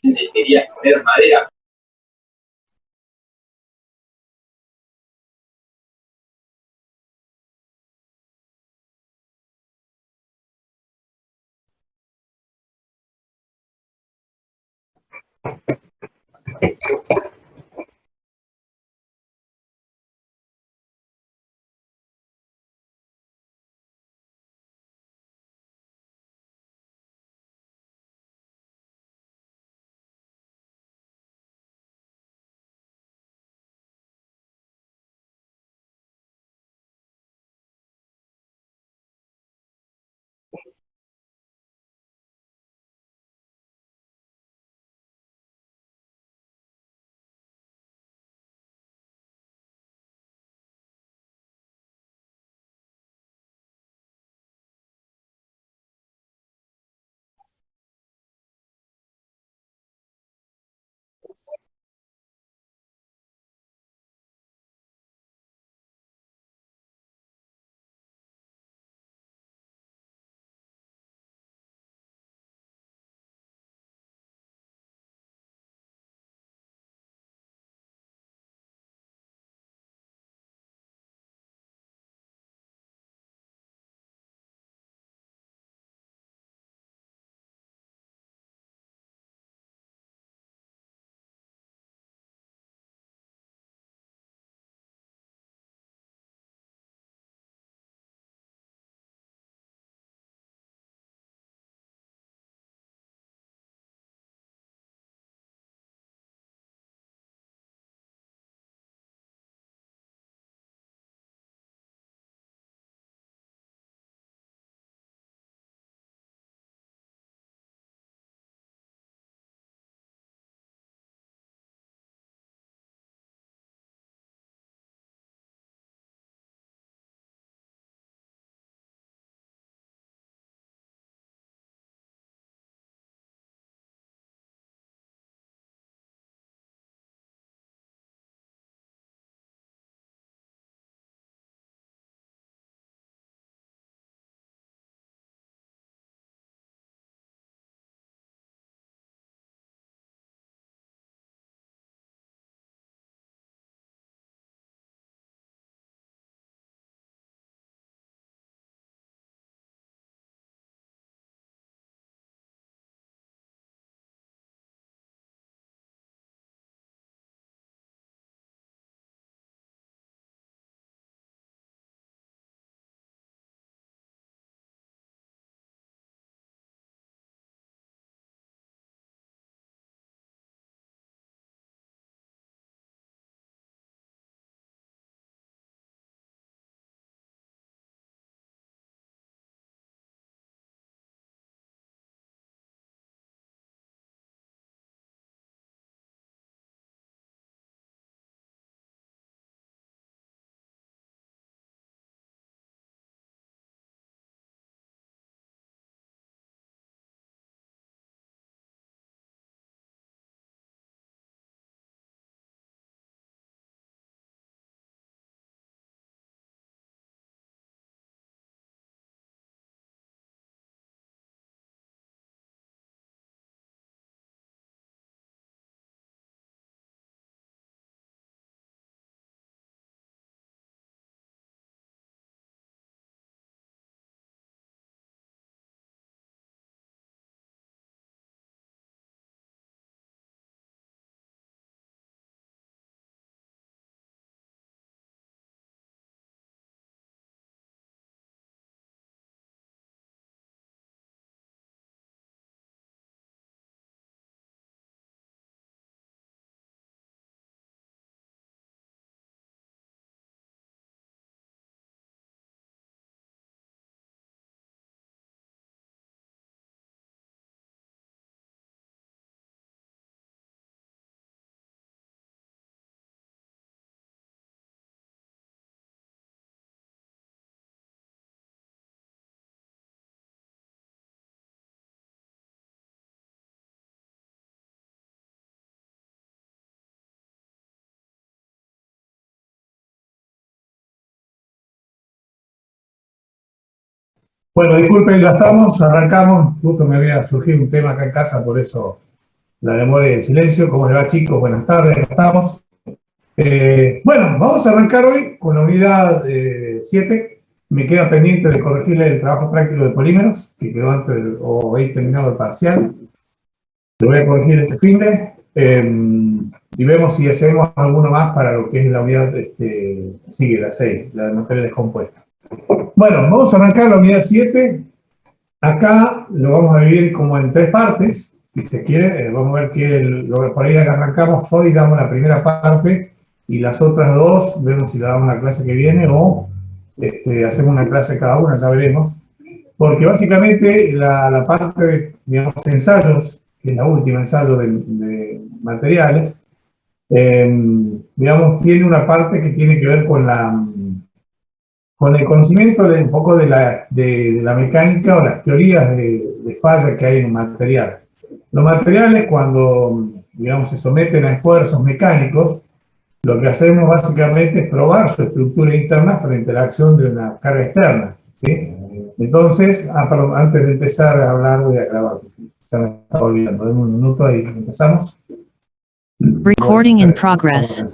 Querías poner madera. Bueno, disculpen, ya estamos, arrancamos. Justo me había surgido un tema acá en casa, por eso la demora y el silencio. ¿Cómo le va, chicos? Buenas tardes, acá estamos. Bueno, vamos a arrancar hoy con la unidad 7. Me queda pendiente de corregirle el trabajo práctico de polímeros, que quedó antes o habéis terminado el parcial. Lo voy a corregir este finde y vemos si hacemos alguno más para lo que es la unidad, sigue la 6, la de materiales compuestos. Bueno, vamos a arrancar la unidad 7. Acá lo vamos a dividir como en 3 partes, si se quiere. Vamos a ver que por ahí arrancamos hoy, damos la primera parte, y las otras 2 vemos si la damos la clase que viene o hacemos una clase cada una, ya veremos. Porque básicamente la parte de, digamos, ensayos, que es la última ensayo de materiales, digamos, tiene una parte que tiene que ver con el conocimiento de un poco de la mecánica o las teorías de falla que hay en un material. Los materiales, cuando, digamos, se someten a esfuerzos mecánicos, lo que hacemos básicamente es probar su estructura interna frente a la acción de una carga externa, ¿sí? Entonces, perdón, antes de empezar a hablar voy a grabar, ya me estaba olvidando, denme un minuto ahí, empezamos. Recording in progress.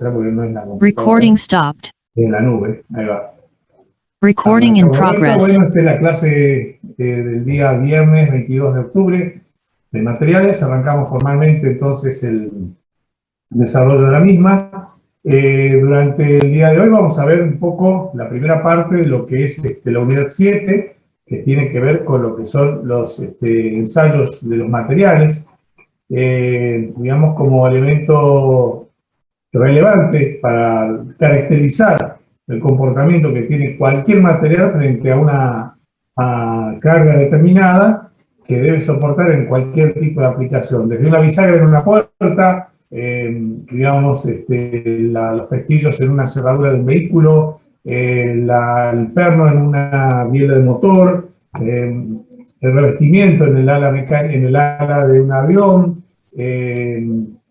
Recording stopped. En la nube, ahí va. Recording in progress. Bueno, esta es la clase del día viernes 22 de octubre de materiales. Arrancamos formalmente entonces el desarrollo de la misma. Durante el día de hoy vamos a ver un poco la primera parte de lo que es la unidad 7, que tiene que ver con lo que son los ensayos de los materiales, digamos como elemento relevante para caracterizar el comportamiento que tiene cualquier material frente a una carga determinada que debe soportar en cualquier tipo de aplicación, desde una bisagra en una puerta, digamos, los pestillos en una cerradura de un vehículo, el perno en una biela de motor, el revestimiento en el ala de un avión,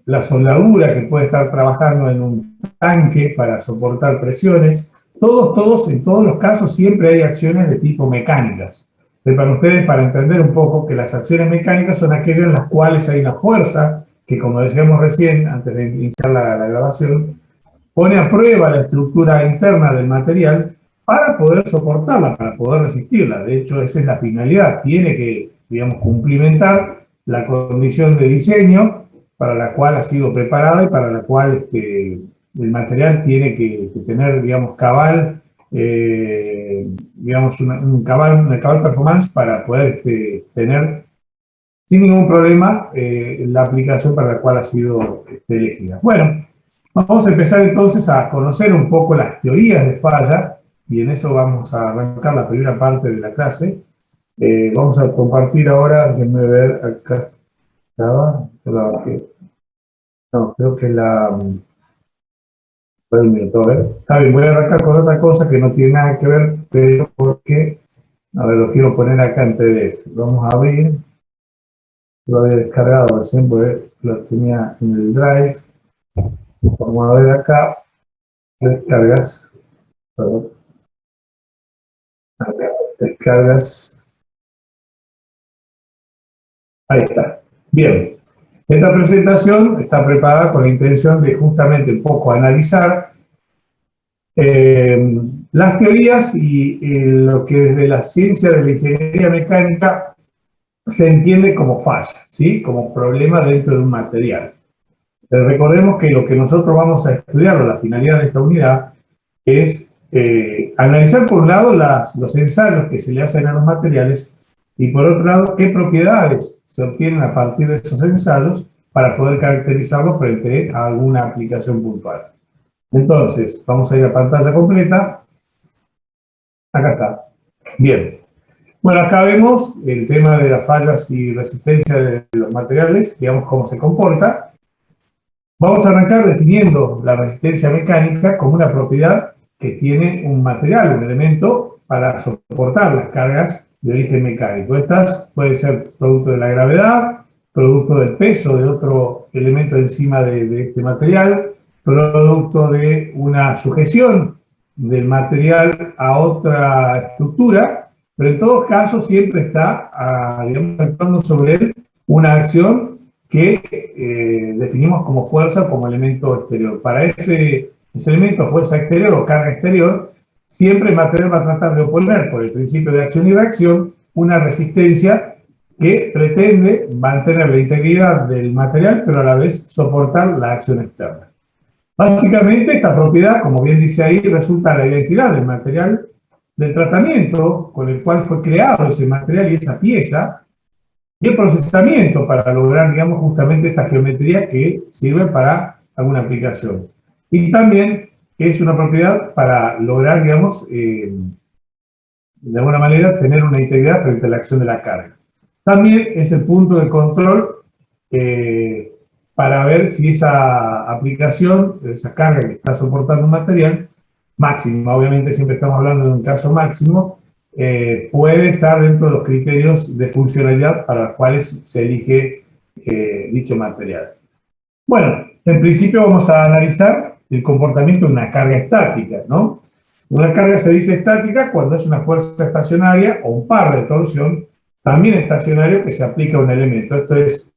la soldadura que puede estar trabajando en un tanque para soportar presiones. En todos los casos siempre hay acciones de tipo mecánicas. Sepan ustedes, para entender un poco, que las acciones mecánicas son aquellas en las cuales hay una fuerza que, como decíamos recién, antes de iniciar la grabación, pone a prueba la estructura interna del material para poder soportarla, para poder resistirla. De hecho, esa es la finalidad. Tiene que, digamos, cumplimentar la condición de diseño para la cual ha sido preparada y para la cual el material tiene que tener, digamos, digamos, una cabal performance para poder tener sin ningún problema la aplicación para la cual ha sido elegida. Bueno, vamos a empezar entonces a conocer un poco las teorías de falla, y en eso vamos a arrancar la primera parte de la clase. Vamos a compartir ahora, déjenme ver acá. No, creo que está bien, voy a arrancar con otra cosa que no tiene nada que ver, pero porque, a ver, lo quiero poner acá en PDF. Vamos a abrir, lo había descargado recién porque lo tenía en el Drive. Vamos a ver acá, descargas, perdón. Acá, descargas. Ahí está. Bien. Esta presentación está preparada con la intención de justamente un poco analizar las teorías y lo que desde la ciencia de la ingeniería mecánica se entiende como falla, ¿sí? Como problema dentro de un material. Recordemos que lo que nosotros vamos a estudiar, o la finalidad de esta unidad, es analizar por un lado los ensayos que se le hacen a los materiales y por otro lado qué propiedades se obtienen a partir de esos ensayos para poder caracterizarlos frente a alguna aplicación puntual. Entonces, vamos a ir a pantalla completa. Acá está. Bien. Bueno, acá vemos el tema de las fallas y resistencia de los materiales, digamos cómo se comporta. Vamos a arrancar definiendo la resistencia mecánica como una propiedad que tiene un material, un elemento, para soportar las cargas de origen mecánico. Estas pueden ser producto de la gravedad, producto del peso de otro elemento encima de este material, producto de una sujeción del material a otra estructura, pero en todos casos siempre está, digamos, actuando sobre él una acción que definimos como fuerza, como elemento exterior. Para ese elemento, fuerza exterior o carga exterior, siempre el material va a tratar de oponer, por el principio de acción y reacción, una resistencia que pretende mantener la integridad del material, pero a la vez soportar la acción externa. Básicamente, esta propiedad, como bien dice ahí, resulta la identidad del material del tratamiento con el cual fue creado ese material y esa pieza, y el procesamiento para lograr, digamos, justamente esta geometría que sirve para alguna aplicación. Y también es una propiedad para lograr, digamos, de alguna manera, tener una integridad frente a la acción de la carga. También es el punto de control para ver si esa aplicación, esa carga que está soportando un material, máxima, obviamente siempre estamos hablando de un caso máximo, puede estar dentro de los criterios de funcionalidad para los cuales se elige dicho material. Bueno, en principio vamos a analizar el comportamiento de una carga estática, ¿no? Una carga se dice estática cuando es una fuerza estacionaria o un par de torsión, también estacionario, que se aplica a un elemento. Esto es,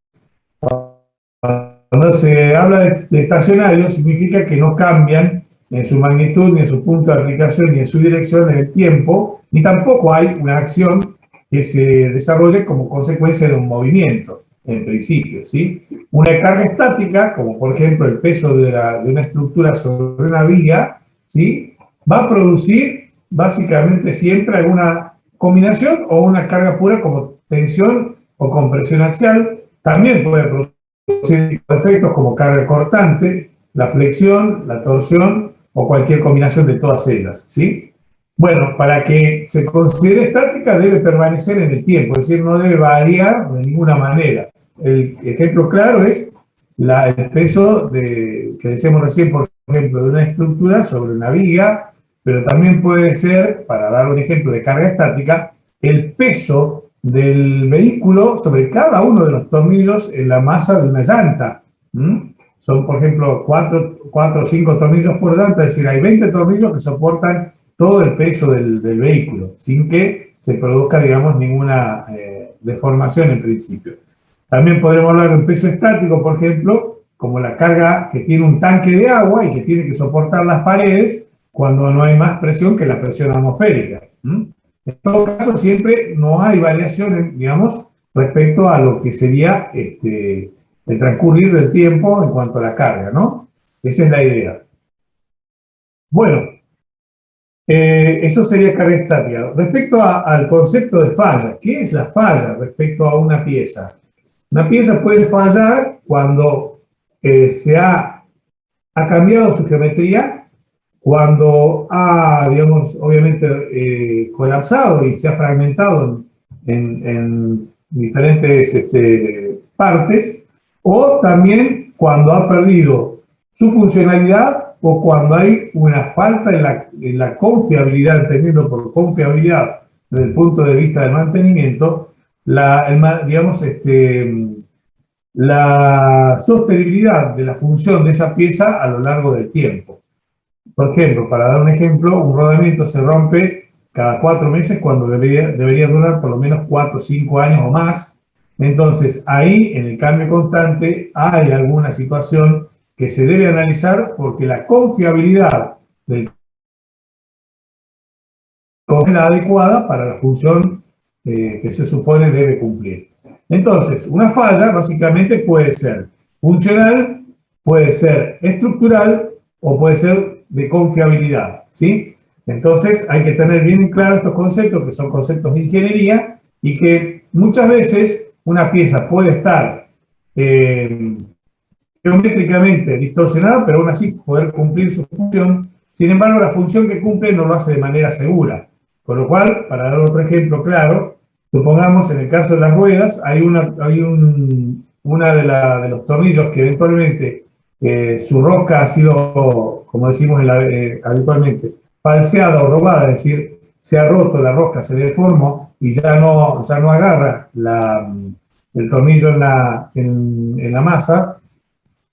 cuando se habla de estacionario, significa que no cambian en su magnitud, ni en su punto de aplicación, ni en su dirección en el tiempo, ni tampoco hay una acción que se desarrolle como consecuencia de un movimiento, en principio, ¿sí? Una carga estática, como por ejemplo el peso de una estructura sobre una viga, ¿sí?, va a producir básicamente siempre alguna combinación o una carga pura como tensión o compresión axial. También puede producir efectos como carga cortante, la flexión, la torsión o cualquier combinación de todas ellas, ¿sí? Bueno, para que se considere estática debe permanecer en el tiempo, es decir, no debe variar de ninguna manera. El ejemplo claro es el peso que decíamos recién, por ejemplo, de una estructura sobre una viga, pero también puede ser, para dar un ejemplo de carga estática, el peso del vehículo sobre cada uno de los tornillos en la masa de una llanta. Son, por ejemplo, 4 o 5 tornillos por llanta, es decir, hay 20 tornillos que soportan todo el peso del vehículo, sin que se produzca, digamos, ninguna deformación en principio. También podremos hablar de un peso estático, por ejemplo, como la carga que tiene un tanque de agua y que tiene que soportar las paredes cuando no hay más presión que la presión atmosférica. En todo caso, siempre no hay variaciones, digamos, respecto a lo que sería el transcurrir del tiempo en cuanto a la carga, ¿no? Esa es la idea. Bueno, eso sería carga estática. Respecto al concepto de falla, ¿qué es la falla respecto a una pieza? Una pieza puede fallar cuando se ha cambiado su geometría, cuando ha, digamos, obviamente colapsado y se ha fragmentado en diferentes partes, o también cuando ha perdido su funcionalidad o cuando hay una falta en la confiabilidad, entendiendo por confiabilidad desde el punto de vista del mantenimiento, digamos, la sostenibilidad de la función de esa pieza a lo largo del tiempo. Por ejemplo, para dar un ejemplo, un rodamiento se rompe cada 4 meses cuando debería durar por lo menos 4 o 5 años o más. Entonces, ahí, en el cambio constante, hay alguna situación que se debe analizar porque la confiabilidad del es la adecuada para la función que se supone debe cumplir. Entonces, una falla básicamente puede ser funcional, puede ser estructural o puede ser de confiabilidad, ¿sí? Entonces, hay que tener bien claro estos conceptos, que son conceptos de ingeniería, y que muchas veces una pieza puede estar geométricamente distorsionada, pero aún así poder cumplir su función. Sin embargo, la función que cumple no lo hace de manera segura. Con lo cual, para dar otro ejemplo claro, supongamos en el caso de las ruedas, hay una de los tornillos que eventualmente su rosca ha sido, como decimos habitualmente, falseada o robada, es decir, se ha roto la rosca, se deformó y ya no agarra el tornillo en la masa,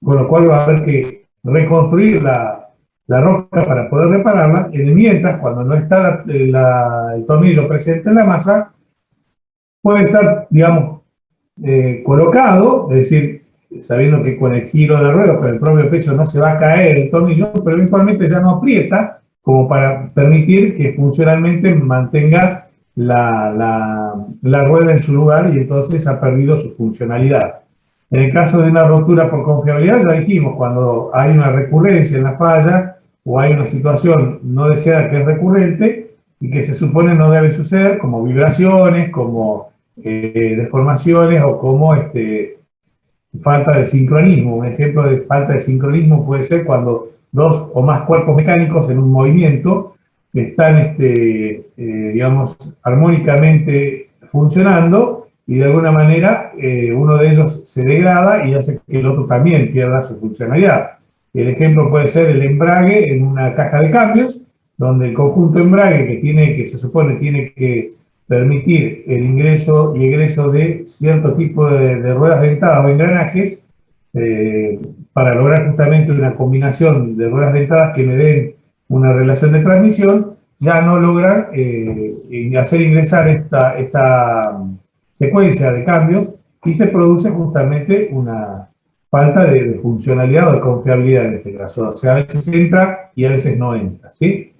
con lo cual va a haber que reconstruir la rosca para poder repararla. Mientras, cuando no está el tornillo presente en la masa, puede estar, digamos, colocado, es decir, sabiendo que con el giro de la rueda, con el propio peso no se va a caer el tornillo, pero eventualmente ya no aprieta como para permitir que funcionalmente mantenga la rueda en su lugar y entonces ha perdido su funcionalidad. En el caso de una rotura por confiabilidad, ya dijimos, cuando hay una recurrencia en la falla o hay una situación no deseada que es recurrente y que se supone no debe suceder, como vibraciones, como deformaciones o como falta de sincronismo. Un ejemplo de falta de sincronismo puede ser cuando dos o más cuerpos mecánicos en un movimiento están, digamos, armónicamente funcionando y de alguna manera uno de ellos se degrada y hace que el otro también pierda su funcionalidad. El ejemplo puede ser el embrague en una caja de cambios, donde el conjunto embrague que se supone tiene que permitir el ingreso y egreso de cierto tipo de ruedas dentadas o engranajes para lograr justamente una combinación de ruedas dentadas que me den una relación de transmisión, ya no logran hacer ingresar esta secuencia de cambios y se produce justamente una falta de funcionalidad o de confiabilidad en este caso. O sea, a veces entra y a veces no entra, ¿sí?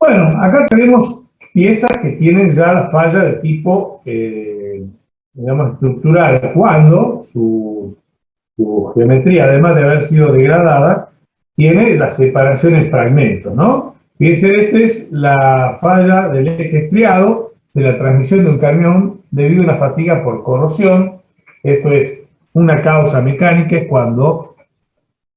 Bueno, acá tenemos piezas que tienen ya la falla de tipo, digamos, estructural, cuando su geometría, además de haber sido degradada, tiene la separación en fragmentos, ¿no? Fíjense, esta es la falla del eje estriado de la transmisión de un camión debido a una fatiga por corrosión. Esto es una causa mecánica, es cuando,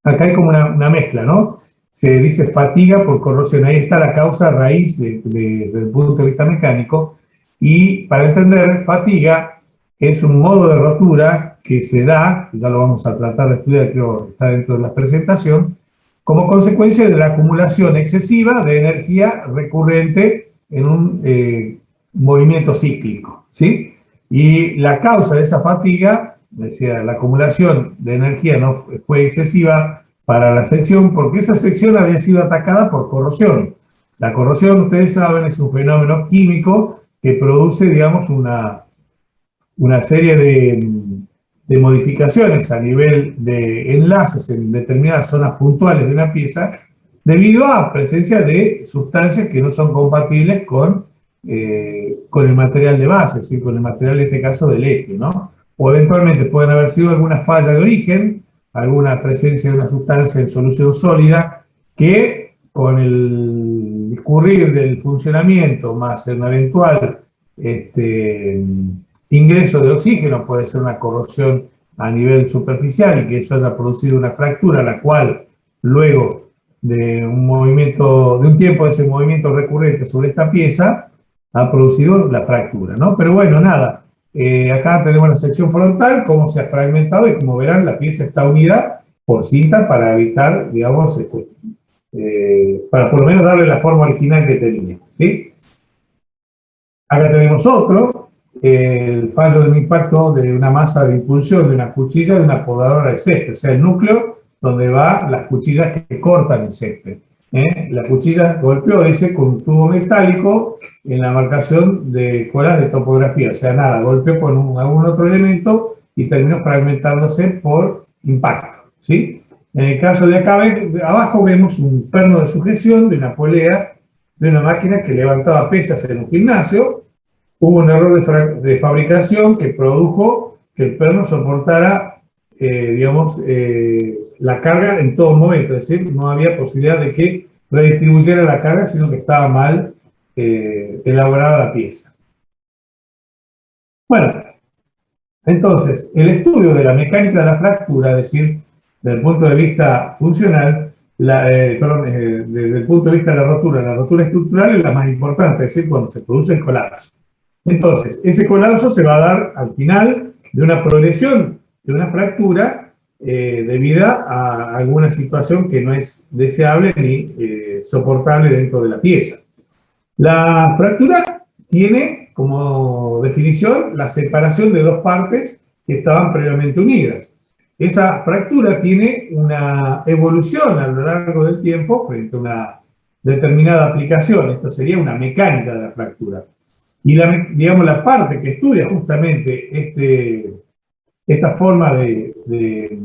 acá hay como una mezcla, ¿no? Se dice fatiga por corrosión, ahí está la causa raíz desde el punto de vista mecánico, y para entender, fatiga es un modo de rotura que se da, ya lo vamos a tratar de estudiar, creo que está dentro de la presentación, como consecuencia de la acumulación excesiva de energía recurrente en un movimiento cíclico, ¿sí? Y la causa de esa fatiga, decía, la acumulación de energía no fue excesiva para la sección, porque esa sección había sido atacada por corrosión. La corrosión, ustedes saben, es un fenómeno químico que produce, digamos, una serie de modificaciones a nivel de enlaces en determinadas zonas puntuales de una pieza, debido a presencia de sustancias que no son compatibles con el material de base, es decir, con el material, en este caso, del eje, ¿no? O eventualmente pueden haber sido alguna falla de origen, alguna presencia de una sustancia en solución sólida, que con el discurrir del funcionamiento más un eventual ingreso de oxígeno, puede ser una corrosión a nivel superficial y que eso haya producido una fractura, la cual luego de un tiempo de ese movimiento recurrente sobre esta pieza, ha producido la fractura, ¿no? Pero bueno, nada, acá tenemos la sección frontal, cómo se ha fragmentado y como verán la pieza está unida por cinta para evitar, digamos, para por lo menos darle la forma original que tenía, ¿sí? Acá tenemos otro, el fallo de un impacto de una masa de impulsión de una cuchilla de una podadora de césped, o sea, el núcleo donde van las cuchillas que cortan el césped. La cuchilla golpeó ese con un tubo metálico en la marcación de colas de topografía, o sea, nada, golpeó con algún otro elemento y terminó fragmentándose por impacto, ¿sí? En el caso de acá, abajo vemos un perno de sujeción de una polea de una máquina que levantaba pesas en un gimnasio. Hubo un error de fabricación que produjo que el perno soportara, digamos, la carga en todo momento, es decir, no había posibilidad de que redistribuyera la carga, sino que estaba mal elaborada la pieza. Bueno, entonces, el estudio de la mecánica de la fractura, es decir, desde el punto de vista funcional, desde el punto de vista de la rotura estructural es la más importante, es decir, cuando se produce el colapso. Entonces, ese colapso se va a dar al final de una progresión de una fractura debida a alguna situación que no es deseable ni soportable dentro de la pieza. La fractura tiene como definición la separación de dos partes que estaban previamente unidas. Esa fractura tiene una evolución a lo largo del tiempo frente a una determinada aplicación. Esto sería una mecánica de la fractura. Y digamos, la parte que estudia justamente esta forma de de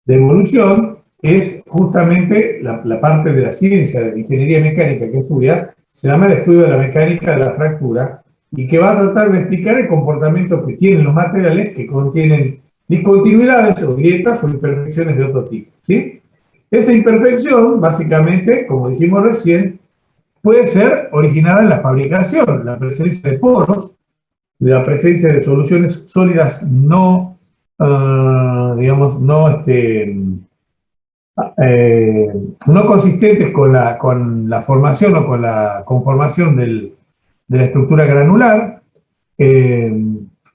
evolución es justamente la parte de la ciencia de la ingeniería mecánica que estudia, se llama el estudio de la mecánica de la fractura, y que va a tratar de explicar el comportamiento que tienen los materiales que contienen discontinuidades o grietas o imperfecciones de otro tipo, ¿sí? Esa imperfección, básicamente, como dijimos recién, puede ser originada en la fabricación, la presencia de poros, la presencia de soluciones sólidas no, digamos, no consistentes con la formación o con la conformación de la estructura granular,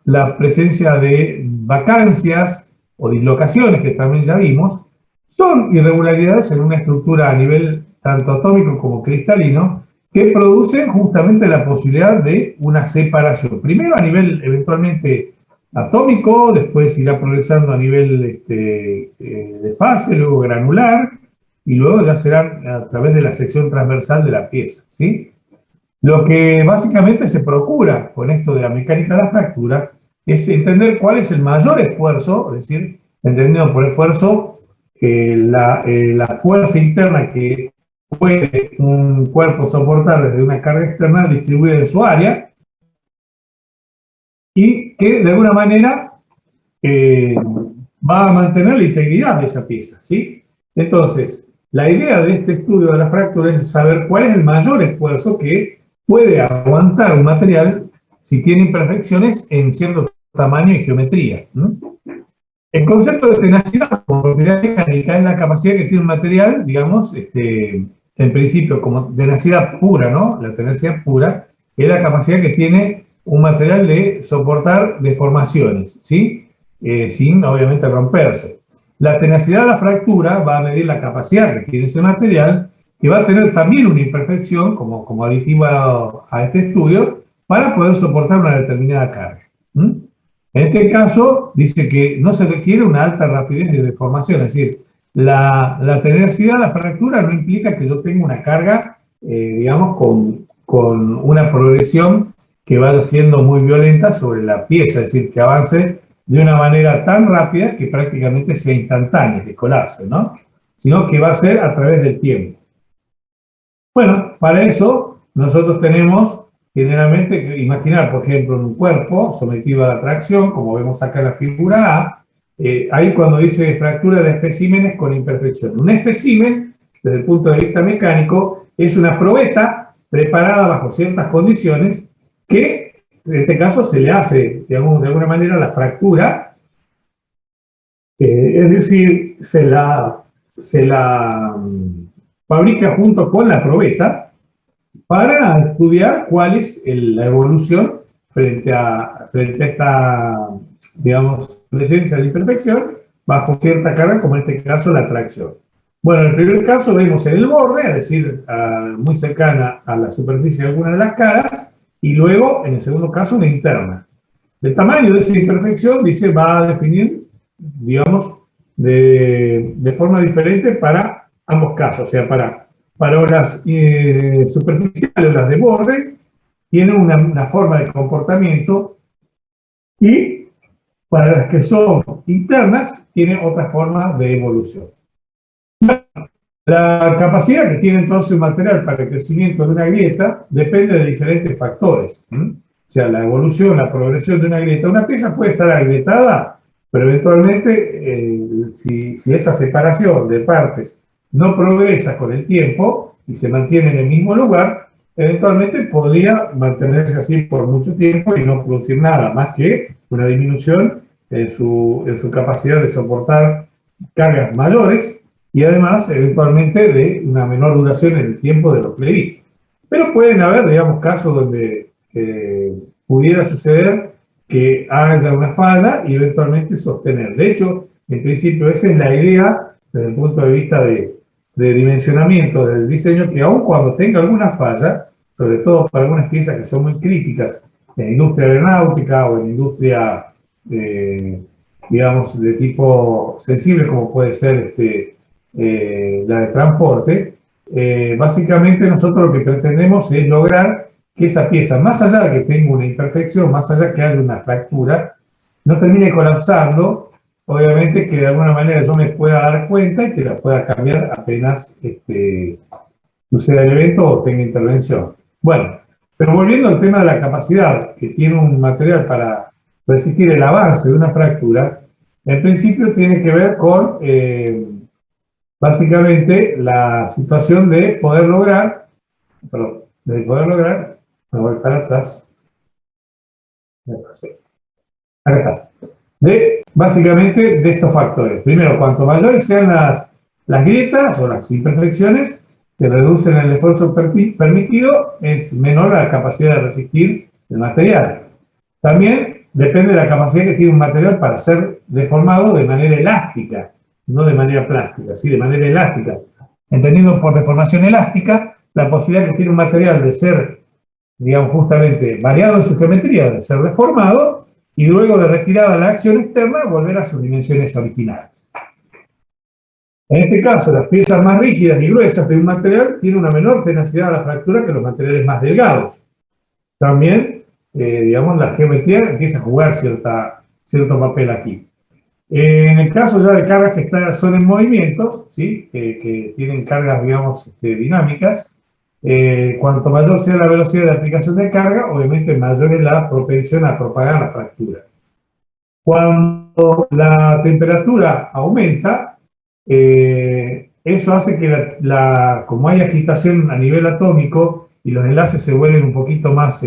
la presencia de vacancias o dislocaciones, que también ya vimos, son irregularidades en una estructura a nivel tanto atómico como cristalino, que producen justamente la posibilidad de una separación. Primero a nivel eventualmente atómico, después irá progresando a nivel de fase, luego granular, y luego ya será a través de la sección transversal de la pieza, ¿sí? Lo que básicamente se procura con esto de la mecánica de la fractura es entender cuál es el mayor esfuerzo, es decir, entendiendo por esfuerzo la fuerza interna que puede un cuerpo soportar desde una carga externa distribuida en su área, y que de alguna manera va a mantener la integridad de esa pieza, ¿sí? Entonces, la idea de este estudio de la fractura es saber cuál es el mayor esfuerzo que puede aguantar un material si tiene imperfecciones en cierto tamaño y geometría, ¿no? El concepto de tenacidad como propiedad mecánica es la capacidad que tiene un material, digamos, en principio como tenacidad pura, ¿no? La tenacidad pura es la capacidad que tiene un material de soportar deformaciones, ¿sí? Sin, obviamente, romperse. La tenacidad de la fractura va a medir la capacidad que tiene ese material, que va a tener también una imperfección como aditiva a este estudio, para poder soportar una determinada carga. En este caso, dice que no se requiere una alta rapidez de deformación, es decir, la tenacidad de la fractura no implica que yo tenga una carga, digamos, con una progresión que vaya siendo muy violenta sobre la pieza, es decir, que avance de una manera tan rápida que prácticamente sea instantánea, que colapse, ¿no? Sino que va a ser a través del tiempo. Bueno, para eso nosotros tenemos generalmente que imaginar, por ejemplo, en un cuerpo sometido a la tracción, como vemos acá en la figura A, ahí cuando dice fractura de especímenes con imperfección. Un espécimen, desde el punto de vista mecánico, es una probeta preparada bajo ciertas condiciones que, en este caso, se le hace, de alguna manera, la fractura, es decir, se la fabrica junto con la probeta para estudiar cuál es la evolución frente a esta, digamos, presencia de imperfección bajo cierta carga, como en este caso la tracción. Bueno, en el primer caso vemos en el borde, es decir, muy cercana a la superficie de alguna de las caras, y luego, en el segundo caso, una interna. El tamaño de esa imperfección, dice, va a definir, digamos, de forma diferente para ambos casos. O sea, para las superficiales, las de borde, tienen una forma de comportamiento, y para las que son internas, tiene otra forma de evolución. La capacidad que tiene entonces un material para el crecimiento de una grieta depende de diferentes factores. O sea, la evolución, la progresión de una grieta. Una pieza puede estar agrietada, pero eventualmente, si esa separación de partes no progresa con el tiempo y se mantiene en el mismo lugar, eventualmente podría mantenerse así por mucho tiempo y no producir nada más que una disminución en su capacidad de soportar cargas mayores, y además, eventualmente, de una menor duración en el tiempo de lo previsto. Pero pueden haber, digamos, casos donde pudiera suceder que haya una falla y eventualmente sostener. De hecho, en principio, esa es la idea desde el punto de vista de dimensionamiento del diseño, que aun cuando tenga alguna falla, sobre todo para algunas piezas que son muy críticas en la industria aeronáutica o en la industria, digamos, de tipo sensible, como puede ser la de transporte, básicamente nosotros lo que pretendemos es lograr que esa pieza, más allá de que tenga una imperfección, más allá de que haya una fractura, no termine colapsando obviamente que de alguna manera yo me pueda dar cuenta y que la pueda cambiar apenas suceda el evento o tenga intervención. Bueno, pero volviendo al tema de la capacidad que tiene un material para resistir el avance de una fractura, en principio tiene que ver con básicamente la situación de poder lograr, me voy para atrás, acá está, básicamente de estos factores. Primero, cuanto mayores sean las grietas o las imperfecciones que reducen el esfuerzo permitido, es menor la capacidad de resistir el material. También depende de la capacidad que tiene un material para ser deformado de manera elástica, no de manera plástica, sí, de manera elástica. Entendiendo por deformación elástica, la posibilidad que tiene un material de ser, digamos, justamente variado en su geometría, de ser deformado, y luego de retirada la acción externa, volver a sus dimensiones originales. En este caso, las piezas más rígidas y gruesas de un material tienen una menor tenacidad a la fractura que los materiales más delgados. También, digamos, la geometría empieza a jugar cierto papel aquí. En el caso ya de cargas que son en movimiento, ¿sí? Que tienen cargas, digamos, dinámicas, cuanto mayor sea la velocidad de aplicación de carga, obviamente mayor es la propensión a propagar la fractura. Cuando la temperatura aumenta, eso hace que como hay agitación a nivel atómico y los enlaces se vuelven un poquito más, si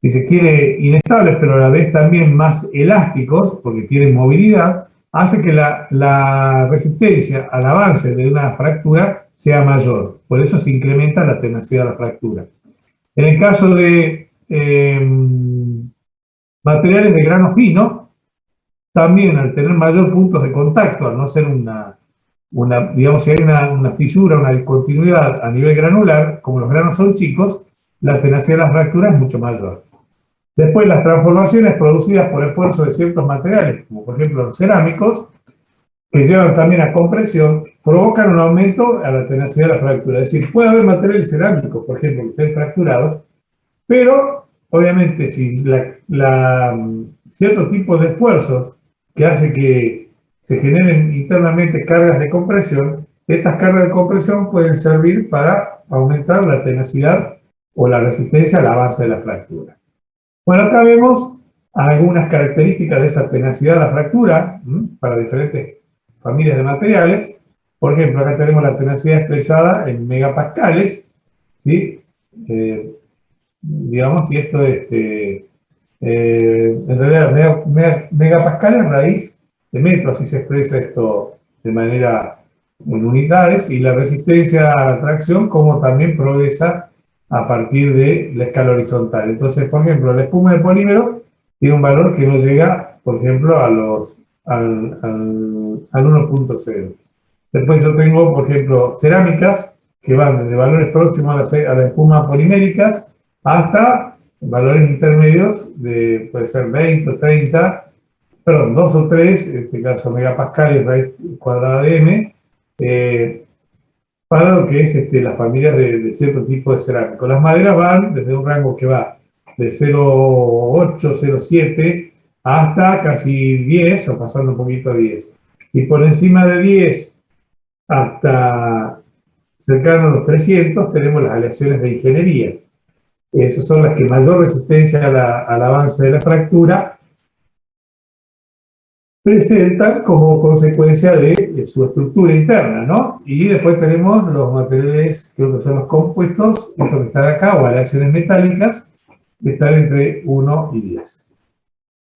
se quiere, inestables, pero a la vez también más elásticos, porque tienen movilidad, hace que la resistencia al avance de una fractura sea mayor. Por eso se incrementa la tenacidad de la fractura. En el caso de materiales de grano fino, también al tener mayor puntos de contacto, al no ser digamos, si hay una fisura, una discontinuidad a nivel granular, como los granos son chicos, la tenacidad de la fractura es mucho mayor. Después, las transformaciones producidas por esfuerzo de ciertos materiales, como por ejemplo los cerámicos, que llevan también a compresión, provocan un aumento a la tenacidad de la fractura. Es decir, puede haber materiales cerámicos, por ejemplo, que estén fracturados, pero obviamente si cierto tipo de esfuerzos que hace que se generen internamente cargas de compresión, estas cargas de compresión pueden servir para aumentar la tenacidad o la resistencia al avance de la fractura. Bueno, acá vemos algunas características de esa tenacidad de la fractura para diferentes familias de materiales. Por ejemplo, acá tenemos la tenacidad expresada en megapascales, ¿sí? Digamos, y esto en realidad megapascales raíz de metro, así se expresa esto de manera en unidades, y la resistencia a la tracción como también progresa a partir de la escala horizontal. Entonces, por ejemplo, la espuma de polímeros tiene un valor que no llega, por ejemplo, al 1.0. Después yo tengo, por ejemplo, cerámicas que van desde valores próximos a la espuma poliméricas hasta valores intermedios de, puede ser 20 o 30, perdón, 2 o 3, en este caso megapascales raíz cuadrada de m, para lo que es la familia de cierto tipo de cerámico. Las maderas van desde un rango que va de 0,8, 0,7 hasta casi 10 o pasando un poquito a 10. Y por encima de 10 hasta cercano a los 300 tenemos las aleaciones de ingeniería. Esas son las que mayor resistencia al avance de la fractura presentan como consecuencia de su estructura interna, ¿no? Y después tenemos los materiales, creo que son los compuestos, esos que están acá, o aleaciones metálicas, que están entre 1 y 10.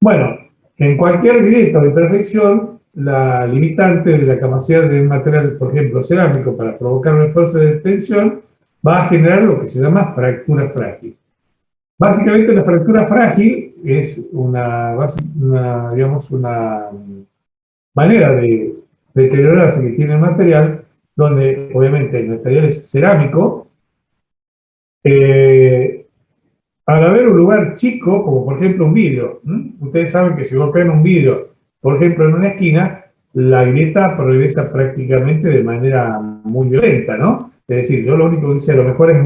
Bueno, en cualquier grieta o imperfección, la limitante de la capacidad de un material, por ejemplo, cerámico, para provocar un esfuerzo de tensión, va a generar lo que se llama fractura frágil. Básicamente, la fractura frágil es digamos, una manera de deteriorarse que tiene el material, donde obviamente el material es cerámico. Al haber un lugar chico, como por ejemplo un vidrio, ustedes saben que si golpean un vidrio, por ejemplo en una esquina, la grieta progresa prácticamente de manera muy violenta, ¿no? Es decir, yo lo único que hice a lo mejor es,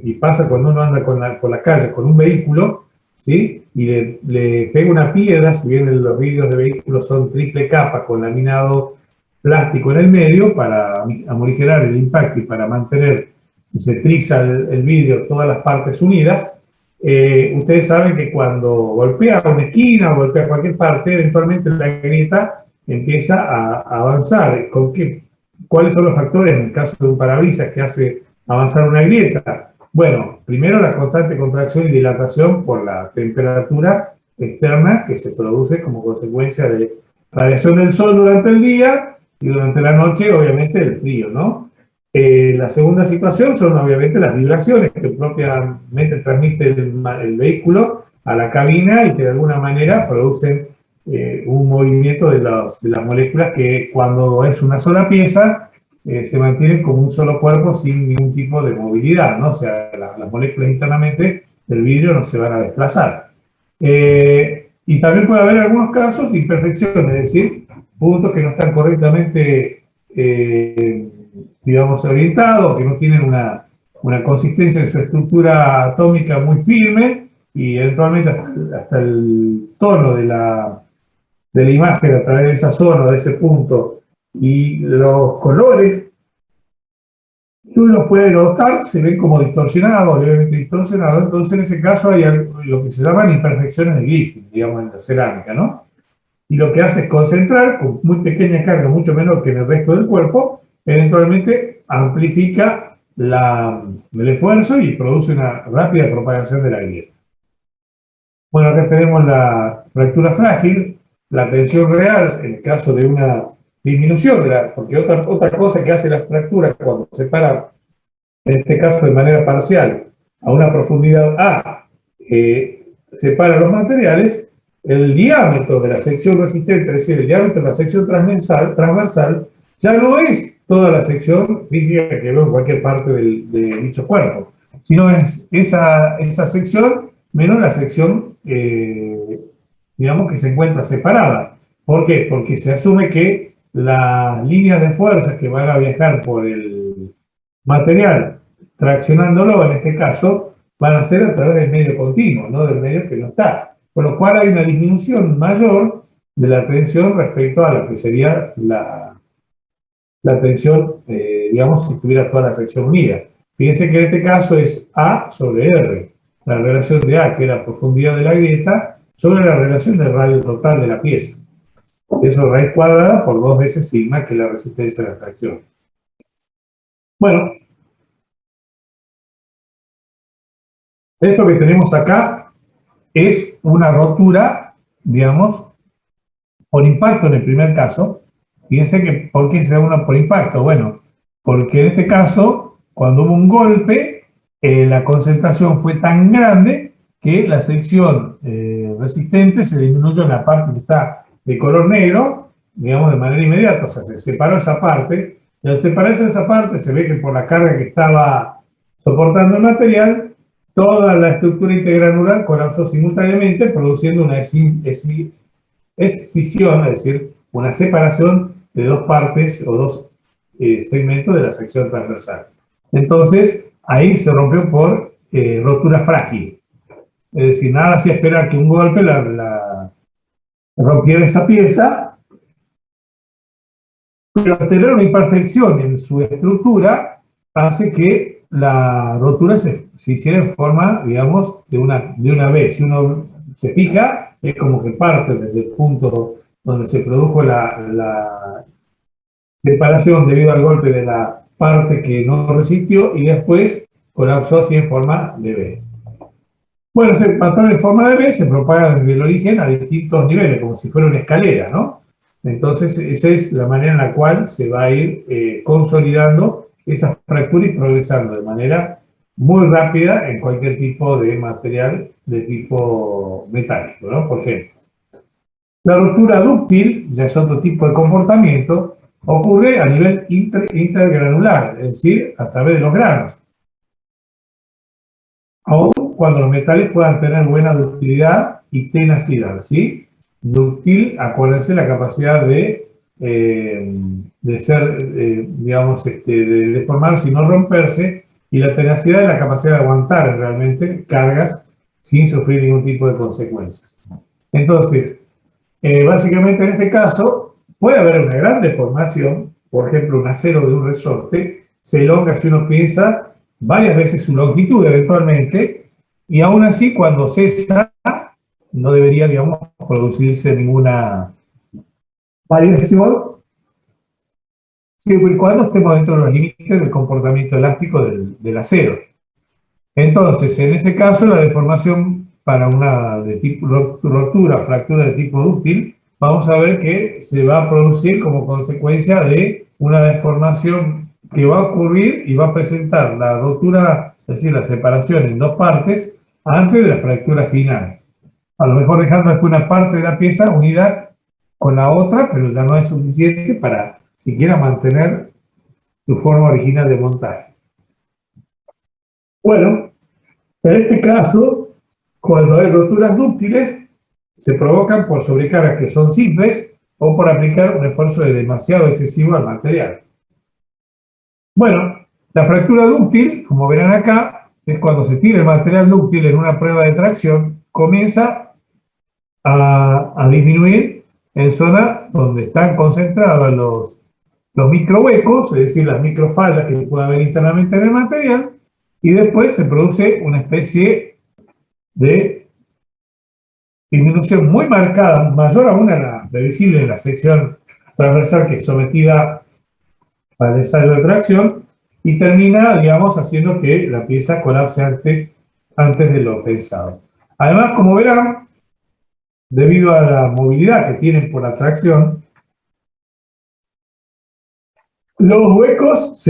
y pasa cuando uno anda por la calle con un vehículo, ¿sí? y le pego una piedra, si bien los vidrios de vehículos son triple capa con laminado plástico en el medio para amorigerar el impacto y para mantener, si se triza el vidrio, todas las partes unidas, ustedes saben que cuando golpea una esquina o golpea cualquier parte, eventualmente la grieta empieza a avanzar. ¿Cuáles son los factores en el caso de un parabrisas que hace avanzar una grieta? Bueno, primero la constante contracción y dilatación por la temperatura externa que se produce como consecuencia de radiación del sol durante el día y durante la noche, obviamente, el frío, ¿no? La segunda situación son, obviamente, las vibraciones que propiamente transmite el vehículo a la cabina y que de alguna manera producen un movimiento de las moléculas que cuando es una sola pieza se mantienen como un solo cuerpo sin ningún tipo de movilidad, ¿no? O sea, las moléculas internamente del vidrio no se van a desplazar. Y también puede haber algunos casos de imperfecciones, es decir, puntos que no están correctamente, digamos, orientados, que no tienen una consistencia en su estructura atómica muy firme y eventualmente hasta el tono de la imagen a través de esa zona, de ese punto, y los colores que uno puede notar se ven como distorsionados, levemente distorsionados. Entonces en ese caso hay lo que se llaman imperfecciones de Griffith, digamos, en la cerámica, ¿no? Y lo que hace es concentrar con muy pequeña carga, mucho menor que en el resto del cuerpo, eventualmente amplifica el esfuerzo y produce una rápida propagación de la grieta. Bueno, acá tenemos la fractura frágil, la tensión real en el caso de una disminución porque otra cosa que hace la fractura cuando se para, en este caso de manera parcial, a una profundidad A, separa los materiales, el diámetro de la sección resistente, es decir, el diámetro de la sección transversal, ya no es toda la sección física que veo en cualquier parte de dicho cuerpo, sino es esa sección menos la sección, digamos, que se encuentra separada. ¿Por qué? Porque se asume que las líneas de fuerzas que van a viajar por el material, traccionándolo en este caso, van a ser a través del medio continuo, no del medio que no está. Con lo cual hay una disminución mayor de la tensión respecto a lo que sería la tensión, digamos, si estuviera toda la sección unida. Fíjense que en este caso es A sobre R, la relación de A, que es la profundidad de la grieta, sobre la relación del radio total de la pieza. Eso es raíz cuadrada por 2 veces sigma, que es la resistencia de la tracción. Bueno, esto que tenemos acá es una rotura, digamos, por impacto en el primer caso. Fíjense que, ¿por qué se da una por impacto? Bueno, porque en este caso, cuando hubo un golpe, la concentración fue tan grande que la sección resistente se disminuyó en la parte que está de color negro, digamos, de manera inmediata. O sea, se separó esa parte, y al separarse esa parte se ve que por la carga que estaba soportando el material, toda la estructura intergranular colapsó simultáneamente, produciendo una escisión, es decir, una separación de dos partes o dos segmentos de la sección transversal. Entonces, ahí se rompió por rotura frágil. Es decir, nada hacía esperar que un golpe la rompiera esa pieza, pero tener una imperfección en su estructura hace que la rotura se hiciera en forma, digamos, de una vez. Si uno se fija, es como que parte desde el punto donde se produjo la separación debido al golpe de la parte que no resistió y después colapsó así en forma de V. Bueno, ese patrón en forma de V se propaga desde el origen a distintos niveles, como si fuera una escalera, ¿no? Entonces, esa es la manera en la cual se va a ir consolidando esa fractura y progresando de manera muy rápida en cualquier tipo de material de tipo metálico, ¿no? Por ejemplo, la ruptura dúctil, ya es otro tipo de comportamiento, ocurre a nivel intergranular, es decir, a través de los granos. Aún cuando los metales puedan tener buena ductilidad y tenacidad, ¿sí? Dúctil, acuérdense la capacidad de ser, digamos, de formarse y no romperse, y la tenacidad es la capacidad de aguantar realmente cargas sin sufrir ningún tipo de consecuencias. Entonces, básicamente en este caso, puede haber una gran deformación, por ejemplo, un acero de un resorte se elonga, si uno piensa, varias veces su longitud eventualmente, y aún así cuando cesa, no debería, digamos, producirse ninguna variación, siempre y cuando estemos dentro de los límites del comportamiento elástico del acero. Entonces, en ese caso, la deformación para una de tipo rotura, fractura de tipo dúctil, vamos a ver que se va a producir como consecuencia de una deformación que va a ocurrir y va a presentar la rotura, es decir, la separación en dos partes, antes de la fractura final. A lo mejor dejando después una parte de la pieza unida con la otra, pero ya no es suficiente para siquiera mantener su forma original de montaje. Bueno, en este caso, cuando hay roturas dúctiles, se provocan por sobrecargas que son simples o por aplicar un esfuerzo demasiado excesivo al material. Bueno, la fractura dúctil, como verán acá, es cuando se tira el material dúctil en una prueba de tracción, comienza a disminuir en zona donde están concentrados los microhuecos, es decir, las microfallas que puede haber internamente en el material, y después se produce una especie de disminución muy marcada, mayor aún a la previsible en la sección transversal que es sometida al ensayo de tracción, y termina, digamos, haciendo que la pieza colapse antes de lo pensado. Además, como verán, debido a la movilidad que tienen por la tracción, los huecos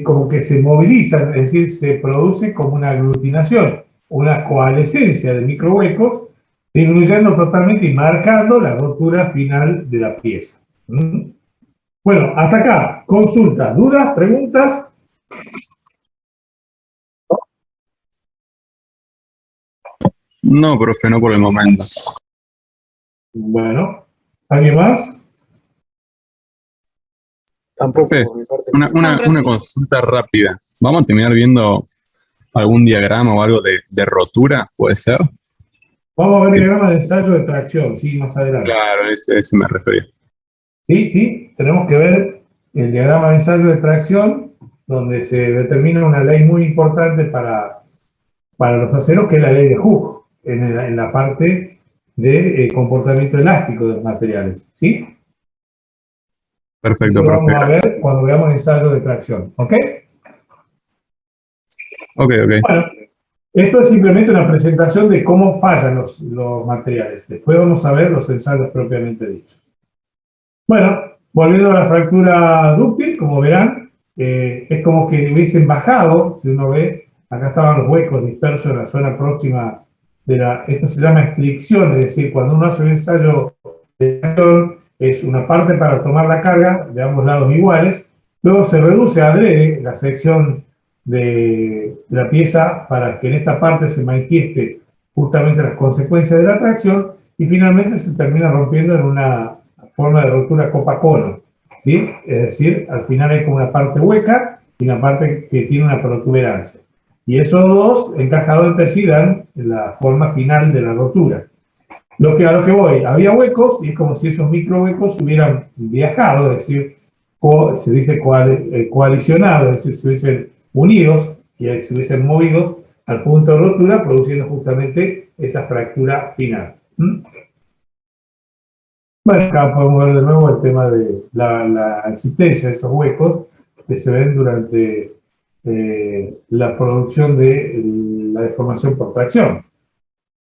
como que se movilizan, es decir, se produce como una aglutinación, una coalescencia de microhuecos, disminuyendo totalmente y marcando la rotura final de la pieza. Bueno, hasta acá, consultas, dudas, preguntas. No, profe, no por el momento. Bueno, ¿alguien más? Tampoco Profe, por mi parte. una consulta rápida. ¿Vamos a terminar viendo algún diagrama o algo de rotura? ¿Puede ser? Vamos a ver el diagrama de ensayo de tracción, sí, más adelante. Claro, ese me refería. Sí, tenemos que ver el diagrama de ensayo de tracción, donde se determina una ley muy importante para los aceros, que es la ley de Hooke, en la parte de comportamiento elástico de los materiales, ¿sí? Perfecto, Eso lo profe. vamos a ver cuando veamos el ensayo de tracción, ¿ok? Ok. Bueno, esto es simplemente una presentación de cómo fallan los materiales. Después vamos a ver los ensayos propiamente dichos. Bueno, volviendo a la fractura dúctil, como verán, es como que hubiesen bajado, si uno ve, acá estaban los huecos dispersos en la zona próxima esto se llama extricción, es decir, cuando uno hace un ensayo de tracción, es una parte para tomar la carga de ambos lados iguales, luego se reduce adrede la sección de la pieza para que en esta parte se manifieste justamente las consecuencias de la tracción, y finalmente se termina rompiendo en una forma de rotura copa-cono, ¿sí? Es decir, al final hay como una parte hueca y una parte que tiene una protuberancia. Y esos dos, encajados entre sí, dan la forma final de la rotura. A lo que voy, había huecos y es como si esos micro huecos hubieran viajado, es decir, se dice coalicionado, es decir, se hubiesen unidos y se hubiesen movidos al punto de rotura, produciendo justamente esa fractura final. Bueno, acá podemos ver de nuevo el tema de la existencia de esos huecos que se ven durante la producción de la deformación por tracción.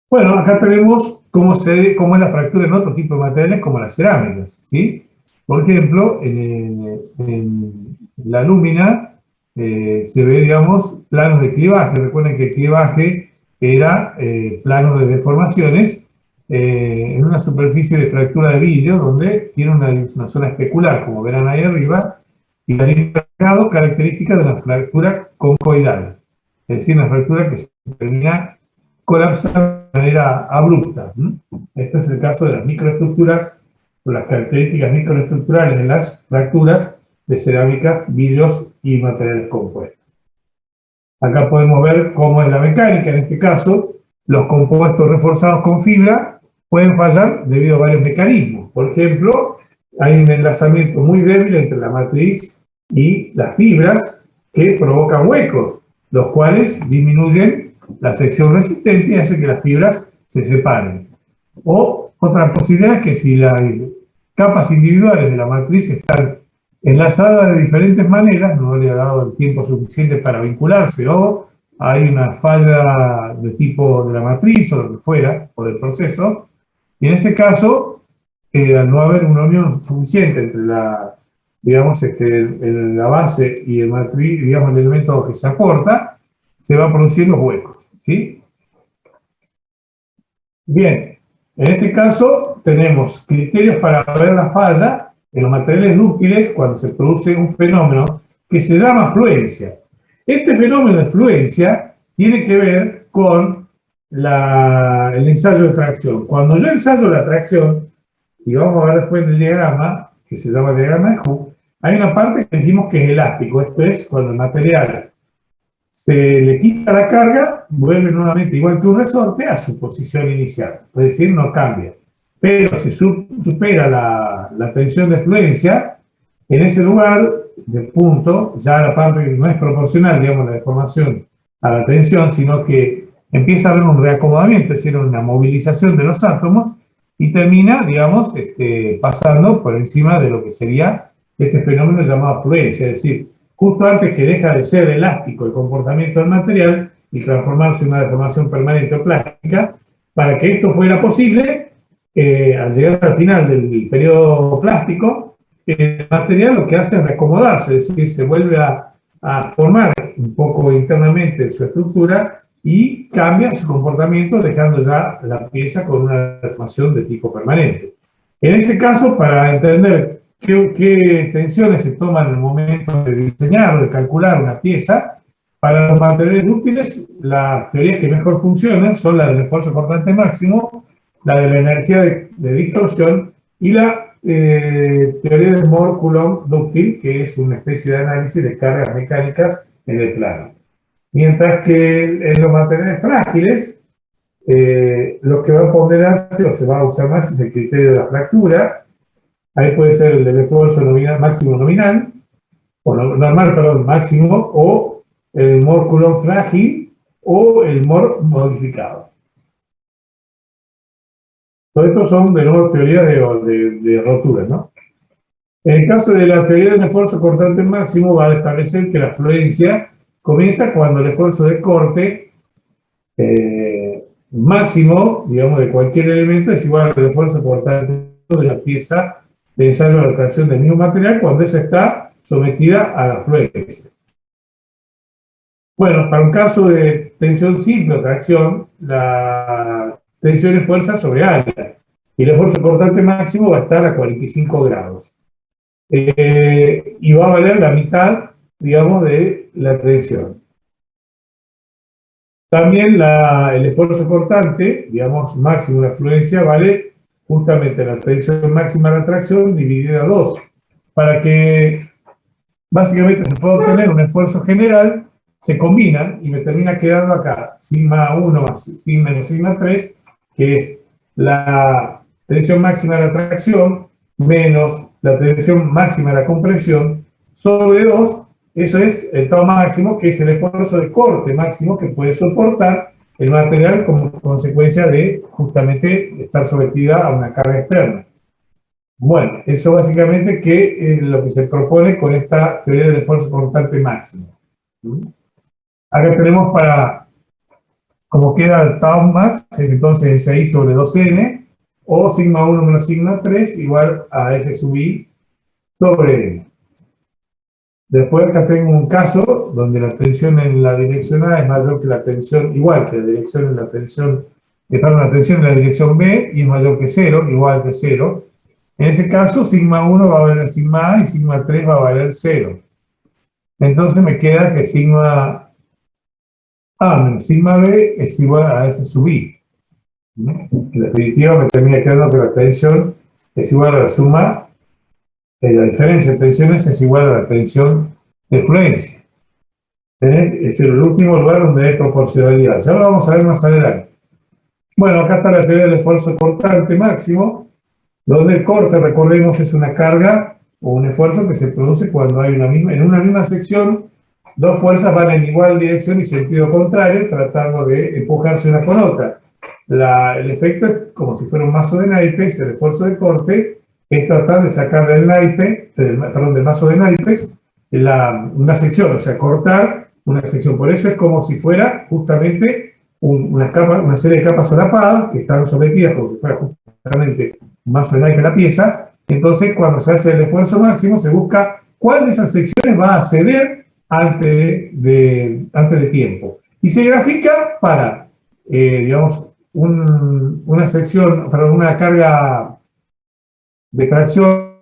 Bueno, acá tenemos cómo es la fractura en otro tipo de materiales como las cerámicas, ¿sí? Por ejemplo, en la lúmina se ve, digamos, planos de clivaje. Recuerden que el clivaje era planos de deformaciones en una superficie de fractura de vidrio donde tiene una zona especular, como verán ahí arriba, y la marcado característica de una fractura concoidal, es decir, una fractura que se termina colapsando de manera abrupta. Este es el caso de las microestructuras, o las características microestructurales de las fracturas de cerámica, vidrios y materiales compuestos. Acá podemos ver cómo es la mecánica en este caso. los compuestos reforzados con fibra pueden fallar debido a varios mecanismos. Por ejemplo, hay un enlazamiento muy débil entre la matriz y las fibras que provocan huecos, los cuales disminuyen la sección resistente y hacen que las fibras se separen. O otra posibilidad es que si las capas individuales de la matriz están enlazadas de diferentes maneras, no le ha dado el tiempo suficiente para vincularse, o hay una falla de tipo de la matriz o lo que fuera, o del proceso, y en ese caso, al no haber una unión suficiente entre la, digamos, la base y el matriz, digamos, el elemento que se aporta, se van produciendo huecos, ¿sí? Bien, en este caso tenemos criterios para ver la falla en los materiales dúctiles cuando se produce un fenómeno que se llama fluencia. Este fenómeno de fluencia tiene que ver con el ensayo de tracción. Cuando yo ensayo la tracción, y vamos a ver después en el diagrama, que se llama el diagrama de Hooke, hay una parte que decimos que es elástico. Esto es cuando el material se le quita la carga, vuelve nuevamente igual que un resorte a su posición inicial. Es decir, no cambia. Pero si supera la tensión de fluencia, en ese lugar, de punto, ya la parte no es proporcional, digamos, la deformación a la tensión, sino que empieza a haber un reacomodamiento, es decir, una movilización de los átomos, y termina, digamos, pasando por encima de lo que sería este fenómeno llamado fluencia, es decir, justo antes que deja de ser elástico el comportamiento del material y transformarse en una deformación permanente o plástica, para que esto fuera posible, al llegar al final del periodo plástico, el material lo que hace es reacomodarse, es decir, se vuelve a formar un poco internamente su estructura y cambia su comportamiento, dejando ya la pieza con una deformación de tipo permanente. En ese caso, para entender qué tensiones se toman en el momento de diseñar o de calcular una pieza, para los materiales dúctiles, las teorías que mejor funcionan son la del esfuerzo cortante máximo, la de la energía de distorsión y la teoría de Mohr-Coulomb dúctil, que es una especie de análisis de cargas mecánicas en el plano. Mientras que en los materiales frágiles, lo que va a ponderarse o se va a usar más es el criterio de la fractura. Ahí puede ser el del esfuerzo máximo nominal, o normal, perdón, máximo, o el Mohr-Coulomb frágil, o el Mohr modificado. Todo esto son, de nuevo, teorías de rotura, ¿no? En el caso de la teoría del esfuerzo cortante máximo, va a establecer que la fluencia comienza cuando el esfuerzo de corte máximo, digamos, de cualquier elemento es igual al esfuerzo cortante de la pieza de ensayo de tracción del mismo material cuando esa está sometida a la fluencia. Bueno, para un caso de tensión simple o tracción, la tensión es fuerza sobre área y el esfuerzo cortante máximo va a estar a 45 grados. Y va a valer la mitad, digamos, de la tensión. También el esfuerzo cortante, digamos, máximo de fluencia, vale justamente la tensión máxima de la tracción dividida a 2, para que básicamente se pueda obtener un esfuerzo general, se combinan y me termina quedando acá sigma 1 más sigma menos sigma 3, que es la tensión máxima de la tracción menos la tensión máxima de la compresión sobre 2, eso es el tau máximo, que es el esfuerzo de corte máximo que puede soportar el material como consecuencia de justamente estar sometida a una carga externa. Bueno, eso básicamente que es lo que se propone con esta teoría del esfuerzo cortante máximo. Acá tenemos como queda el tau max, entonces SI sobre 2n, o sigma 1 menos sigma 3 igual a S sub i sobre n. Después acá tengo un caso donde la tensión en la dirección A es mayor que la tensión, igual que la tensión en la tensión en la dirección B y es mayor que 0, igual que 0. En ese caso, sigma 1 va a valer sigma A y sigma 3 va a valer 0. Entonces me queda que sigma A menos sigma B es igual a S sub i. En definitiva me termina quedando que la tensión es igual a la suma, la diferencia de tensiones es igual a la tensión de fluencia. Es el último lugar donde hay proporcionalidad. Ya lo vamos a ver más adelante. Bueno, acá está la teoría del esfuerzo cortante máximo, donde el corte, recordemos, es una carga o un esfuerzo que se produce cuando hay en una misma sección, dos fuerzas van en igual dirección y sentido contrario, tratando de empujarse una con otra. El efecto es como si fuera un mazo de naipes. El esfuerzo de corte es tratar de sacar del naipe, del mazo de naipes, una sección, o sea, cortar una sección. Por eso es como si fuera justamente una serie de capas solapadas que están sometidas como si fuera justamente un mazo de naipe la pieza. Entonces, cuando se hace el esfuerzo máximo, se busca cuál de esas secciones va a ceder antes de tiempo. Y se grafica para, digamos, una sección, perdón, una carga de tracción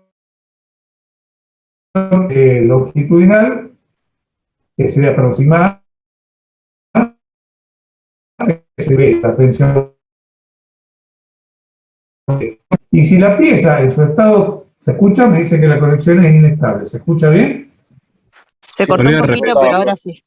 longitudinal, que sería aproximada, se ve la tensión. Y si la pieza en su estado se escucha, me dice que la conexión es inestable. ¿Se escucha bien? Se cortó un poquito, pero ahora sí.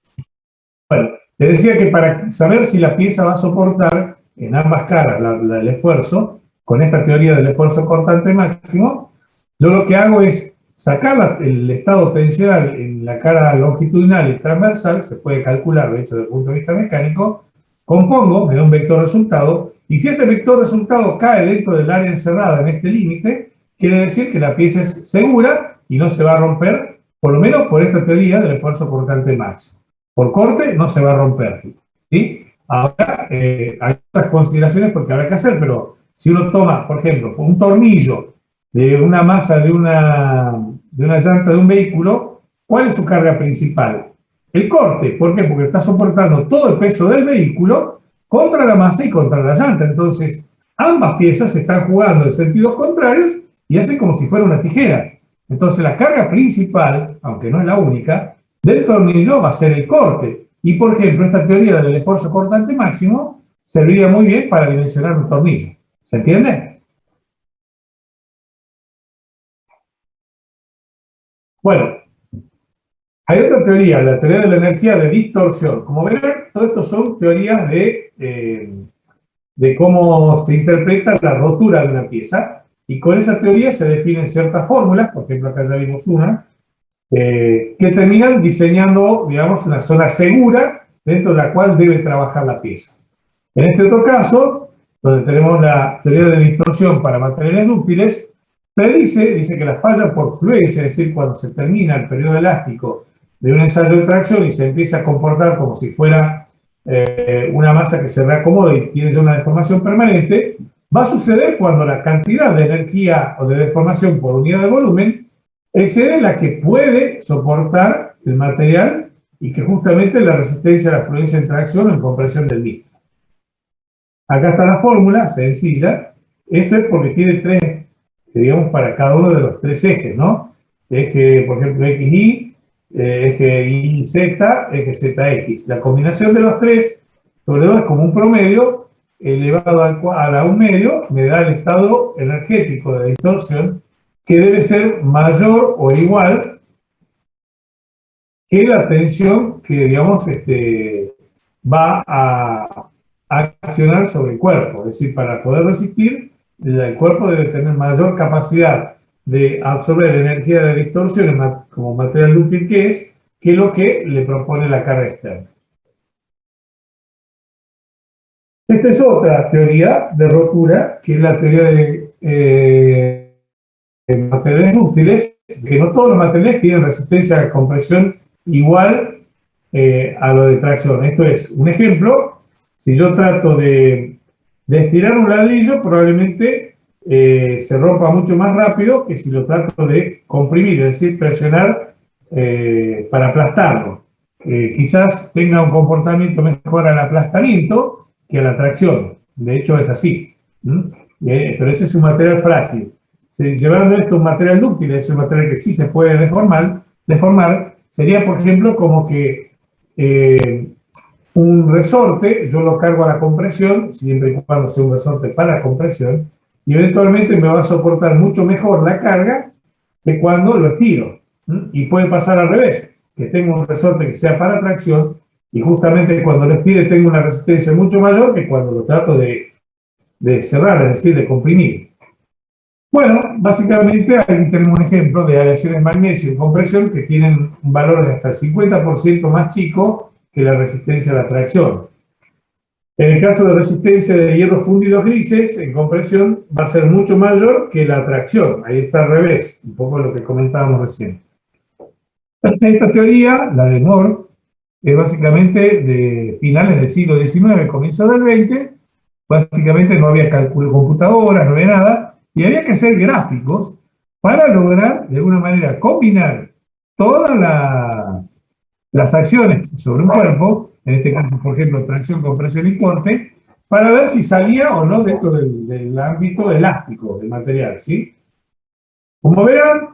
Bueno, te decía que para saber si la pieza va a soportar en ambas caras el esfuerzo, con esta teoría del esfuerzo cortante máximo, yo lo que hago es sacar el estado tensional en la cara longitudinal y transversal, se puede calcular, de hecho, desde el punto de vista mecánico, compongo, me da un vector resultado, y si ese vector resultado cae dentro del área encerrada en este límite, quiere decir que la pieza es segura y no se va a romper, por lo menos por esta teoría del esfuerzo cortante máximo. Por corte no se va a romper, ¿sí? Ahora, hay otras consideraciones porque habrá que hacer, pero si uno toma, por ejemplo, un tornillo de una masa de una llanta de un vehículo, ¿cuál es su carga principal? El corte. ¿Por qué? Porque está soportando todo el peso del vehículo contra la masa y contra la llanta. Entonces, ambas piezas están jugando en sentidos contrarios y hacen como si fuera una tijera. Entonces, la carga principal, aunque no es la única, del tornillo va a ser el corte. Y, por ejemplo, esta teoría del esfuerzo cortante máximo serviría muy bien para dimensionar un tornillo. ¿Se entiende? Bueno, hay otra teoría, la teoría de la energía de distorsión. Como verán, todo esto son teorías de cómo se interpreta la rotura de una pieza. Y con esa teoría se definen ciertas fórmulas, por ejemplo, acá ya vimos una, que terminan diseñando, digamos, una zona segura dentro de la cual debe trabajar la pieza. En este otro caso, donde tenemos la teoría de distorsión para materiales dúctiles, dice que la falla por fluencia, es decir, cuando se termina el periodo elástico de un ensayo de tracción y se empieza a comportar como si fuera una masa que se reacomoda y tiene ya una deformación permanente, va a suceder cuando la cantidad de energía o de deformación por unidad de volumen excede la que puede soportar el material y que justamente la resistencia a la fluencia en tracción o en compresión del mismo. Acá está la fórmula, sencilla. Esto es porque tiene tres, digamos, para cada uno de los tres ejes, ¿no? Eje, por ejemplo, XY, eje YZ, eje ZX. La combinación de los tres sobre 2 es como un promedio elevado a la 1 medio, me da el estado energético de distorsión, que debe ser mayor o igual que la tensión que, digamos, va a accionar sobre el cuerpo. Es decir, para poder resistir, el cuerpo debe tener mayor capacidad de absorber energía de distorsión como material dúctil que lo que le propone la carga externa. Esta es otra teoría de rotura, que es la teoría de materiales dúctiles, que no todos los materiales tienen resistencia a compresión igual a lo de tracción. Esto es un ejemplo. Si yo trato de estirar un ladrillo, probablemente se rompa mucho más rápido que si lo trato de comprimir, es decir, presionar para aplastarlo. Quizás tenga un comportamiento mejor al aplastamiento que a la tracción. De hecho, es así. Pero ese es un material frágil. Si llevando esto a un material dúctil, es un material que sí se puede deformar, sería, por ejemplo, como que un resorte, yo lo cargo a la compresión, siempre y cuando sea un resorte para compresión, y eventualmente me va a soportar mucho mejor la carga que cuando lo estiro. Y puede pasar al revés, que tengo un resorte que sea para tracción, y justamente cuando lo estire tengo una resistencia mucho mayor que cuando lo trato de de cerrar, es decir, de comprimir. Bueno, básicamente aquí tenemos un ejemplo de aleaciones de magnesio en compresión que tienen un valor de hasta el 50% más chico que la resistencia a la tracción. En el caso de resistencia de hierros fundidos grises, en compresión va a ser mucho mayor que la tracción. Ahí está al revés, un poco lo que comentábamos recién. Esta teoría, la de Moore, es básicamente de finales del siglo XIX, comienzo del XX. Básicamente no había cálculo de computadoras, no había nada, y había que hacer gráficos para lograr, de alguna manera, combinar todas las acciones sobre un cuerpo, en este caso, por ejemplo, tracción, compresión y corte, para ver si salía o no dentro del ámbito elástico del material, ¿sí? Como verán,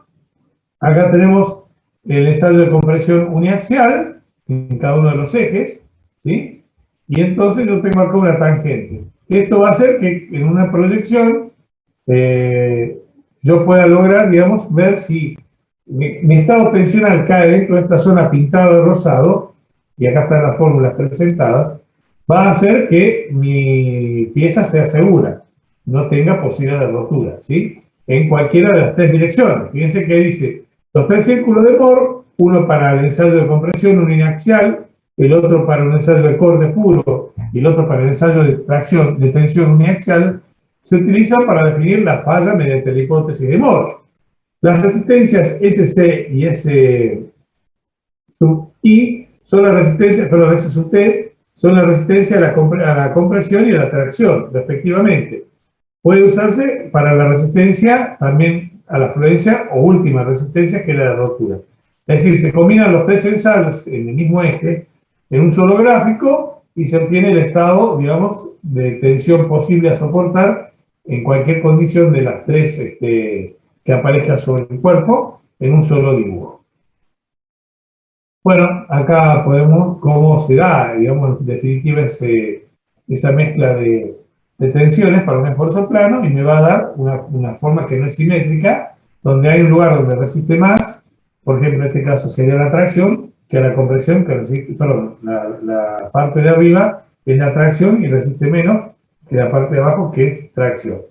acá tenemos el ensayo de compresión uniaxial en cada uno de los ejes, ¿sí? Y entonces yo tengo acá una tangente. Esto va a hacer que en una proyección yo pueda lograr, digamos, ver si mi estado tensional cae dentro de esta zona pintada de rosado, y acá están las fórmulas presentadas, va a hacer que mi pieza sea segura, no tenga posibilidad de rotura, ¿sí? En cualquiera de las tres direcciones. Fíjense que dice los tres círculos de Moore, uno para el ensayo de compresión uniaxial, el otro para un ensayo de corte puro y el otro para el ensayo de tracción, de tensión uniaxial, se utilizan para definir la falla mediante la hipótesis de Moore. Las resistencias SC y S sub I son las resistencias, perdón, S sub T son la resistencia a la compresión y a la tracción, respectivamente. Puede usarse para la resistencia también a la fluencia o última resistencia, que es la de rotura. Es decir, se combinan los tres ensayos en el mismo eje, en un solo gráfico, y se obtiene el estado, digamos, de tensión posible a soportar en cualquier condición de las tres que aparezca sobre el cuerpo en un solo dibujo. Bueno, acá podemos cómo se da, digamos, en definitiva, esa mezcla de tensiones para un esfuerzo plano, y me va a dar una forma que no es simétrica, donde hay un lugar donde resiste más, por ejemplo, en este caso sería la tracción, que la compresión, que resiste, perdón, la parte de arriba es la tracción y resiste menos que la parte de abajo, que es tracción.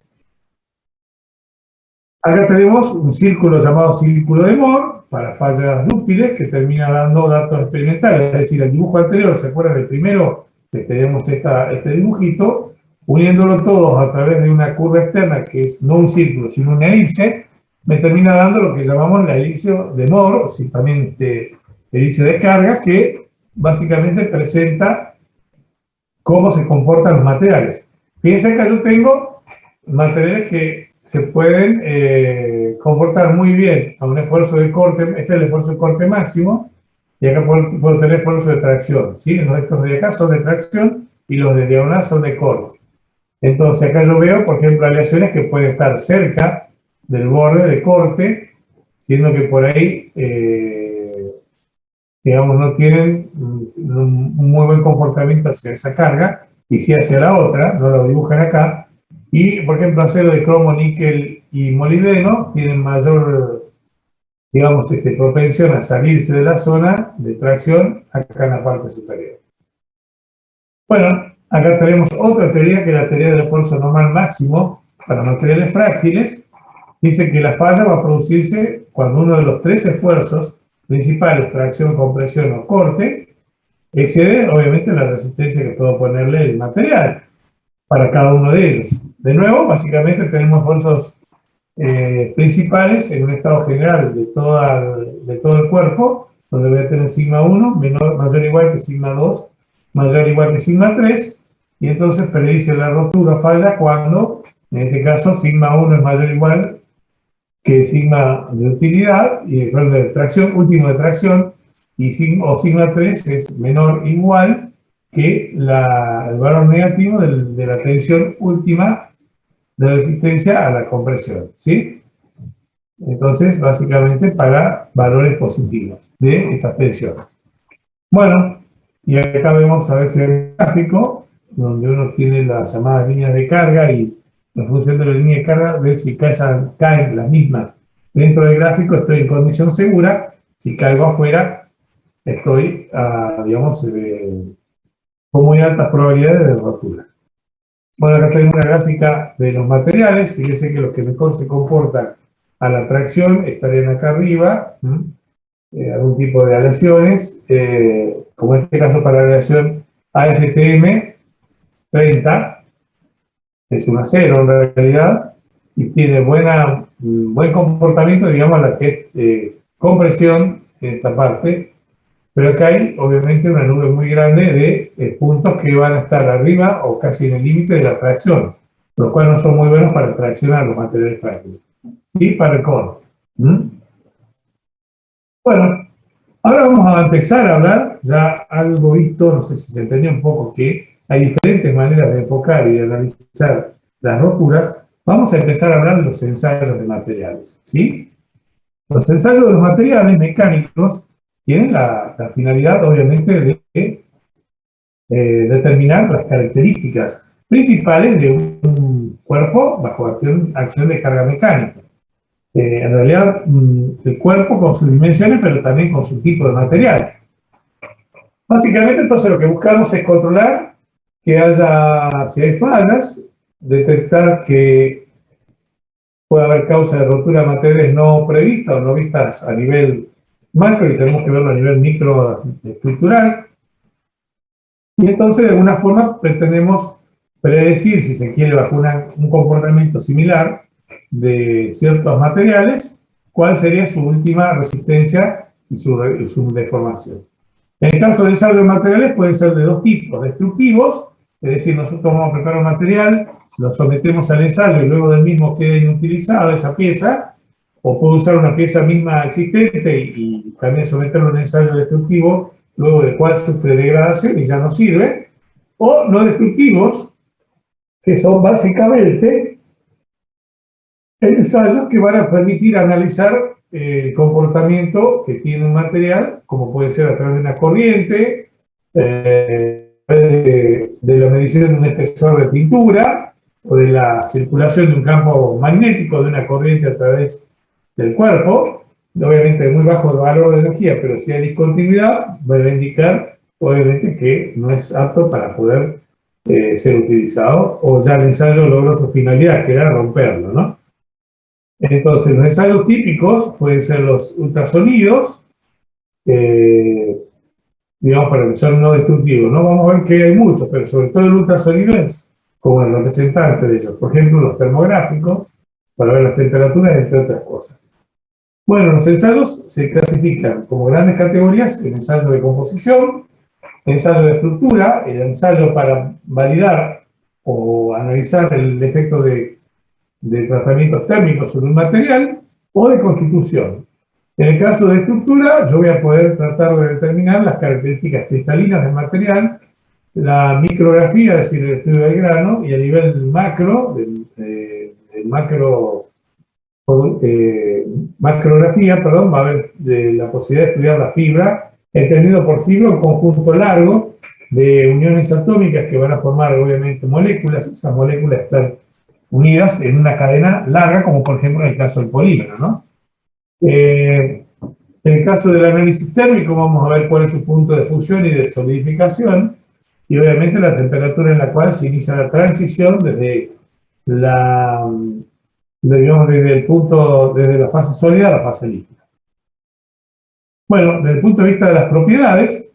Acá tenemos un círculo llamado círculo de Moore para fallas dúctiles que termina dando datos experimentales. Es decir, el dibujo anterior, ¿se acuerdan del primero? Que tenemos este dibujito, uniéndolo todos a través de una curva externa que es no un círculo, sino una elipse, me termina dando lo que llamamos la elipse de Moore, o si también elipse de carga, que básicamente presenta cómo se comportan los materiales. Fíjense que yo tengo materiales que se pueden comportar muy bien a un esfuerzo de corte. Este es el esfuerzo de corte máximo, y acá puedo tener esfuerzo de tracción, ¿sí? Estos de acá son de tracción y los de diagonal son de corte. Entonces acá yo veo, por ejemplo, aleaciones que pueden estar cerca del borde de corte, siendo que por ahí, digamos, no tienen un muy buen comportamiento hacia esa carga, y sí hacia la otra, no lo dibujan acá. Y, por ejemplo, acero de cromo, níquel y molibdeno tienen mayor, digamos, propensión a salirse de la zona de tracción acá en la parte superior. Bueno, acá tenemos otra teoría, que es la teoría del esfuerzo normal máximo para materiales frágiles. Dice que la falla va a producirse cuando uno de los tres esfuerzos principales, tracción, compresión o corte, excede obviamente la resistencia que puedo ponerle el material para cada uno de ellos. De nuevo, básicamente tenemos esfuerzos principales en un estado general de todo el cuerpo, donde voy a tener sigma 1 mayor o igual que sigma 2 mayor o igual que sigma 3, y entonces predice la rotura o falla cuando, en este caso, sigma 1 es mayor o igual que sigma de utilidad, y perdón, de tracción, último de tracción, y sigma 3 es menor o igual que el valor negativo de la tensión última de resistencia a la compresión, ¿sí? Entonces, básicamente para valores positivos de estas tensiones. Bueno, y acá vemos a ver si hay un gráfico donde uno tiene las llamadas líneas de carga, y en función de la línea de carga, ver si caen las mismas dentro del gráfico, estoy en condición segura. Si caigo afuera, estoy, digamos, con muy altas probabilidades de rotura. Bueno, acá tenemos una gráfica de los materiales. Fíjense que los que mejor se comportan a la tracción estarían acá arriba, algún tipo de aleaciones, como en este caso para la aleación ASTM 30, es un acero en realidad, y tiene buen comportamiento, digamos, la que es compresión en esta parte, pero acá hay obviamente una nube muy grande de puntos que van a estar arriba o casi en el límite de la tracción, los cuales no son muy buenos para traccionar los materiales frágiles, sí para el corte. Bueno, ahora vamos a empezar a hablar, ya algo visto, no sé si se entendió un poco, que hay diferentes maneras de enfocar y de analizar las roturas. Vamos a empezar a hablar de los ensayos de materiales, ¿sí? Los ensayos de los materiales mecánicos tienen la finalidad, obviamente, de determinar las características principales de un cuerpo bajo acción de carga mecánica. En realidad, el cuerpo con sus dimensiones, pero también con su tipo de material. Básicamente, entonces, lo que buscamos es controlar que haya, si hay fallas, detectar que puede haber causa de rotura de materiales no previstas o no vistas a nivel macro, y tenemos que verlo a nivel micro estructural. Y entonces, de alguna forma, pretendemos predecir, si se quiere, bajo un comportamiento similar de ciertos materiales, cuál sería su última resistencia y su deformación. En el caso del ensayo de materiales pueden ser de dos tipos: destructivos, es decir, nosotros vamos a preparar un material, lo sometemos al ensayo y luego del mismo queda inutilizada esa pieza, o puedo usar una pieza misma existente y también someterlo a un ensayo destructivo, luego del cual sufre degradación y ya no sirve, o no destructivos, que son básicamente ensayos que van a permitir analizar el comportamiento que tiene un material, como puede ser a través de una corriente, de la medición de un espesor de pintura, o de la circulación de un campo magnético de una corriente a través del cuerpo, obviamente de muy bajo valor de energía, pero si hay discontinuidad, va a indicar obviamente que no es apto para poder ser utilizado, o ya el ensayo logró su finalidad, que era romperlo, ¿no? Entonces, los ensayos típicos pueden ser los ultrasonidos, digamos, para que son no destructivos, ¿no? Vamos a ver que hay muchos, pero sobre todo el ultrasonido es como el representante de ellos. Por ejemplo, los termográficos, para ver las temperaturas, entre otras cosas. Bueno, los ensayos se clasifican como grandes categorías: el ensayo de composición, el ensayo de estructura, el ensayo para validar o analizar el efecto de tratamientos térmicos sobre un material, o de constitución. En el caso de estructura, yo voy a poder tratar de determinar las características cristalinas del material, la micrografía, es decir, el estudio del grano, y a nivel macro, macrografía, perdón, va a haber la posibilidad de estudiar la fibra, entendido por fibra un conjunto largo de uniones atómicas que van a formar obviamente moléculas. Esas moléculas están unidas en una cadena larga, como por ejemplo en el caso del polímero, ¿no? En el caso del análisis térmico vamos a ver cuál es su punto de fusión y de solidificación, y obviamente la temperatura en la cual se inicia la transición desde desde la fase sólida a la fase líquida. Bueno, desde el punto de vista de las propiedades,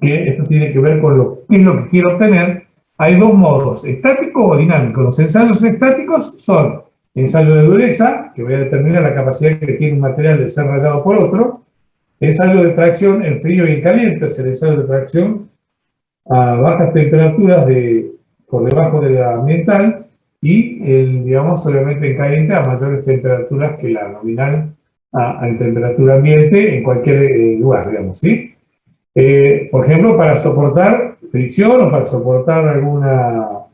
que esto tiene que ver con qué es lo que quiero obtener, hay dos modos: estático o dinámico. Los ensayos estáticos son ensayo de dureza, que voy a determinar la capacidad que tiene un material de ser rayado por otro; ensayo de tracción en frío y en caliente, es el ensayo de tracción a bajas temperaturas por debajo de la ambiental, y digamos, obviamente en caliente a mayores temperaturas que la nominal en temperatura ambiente en cualquier lugar, digamos, ¿sí? Por ejemplo, para soportar fricción o para soportar alguna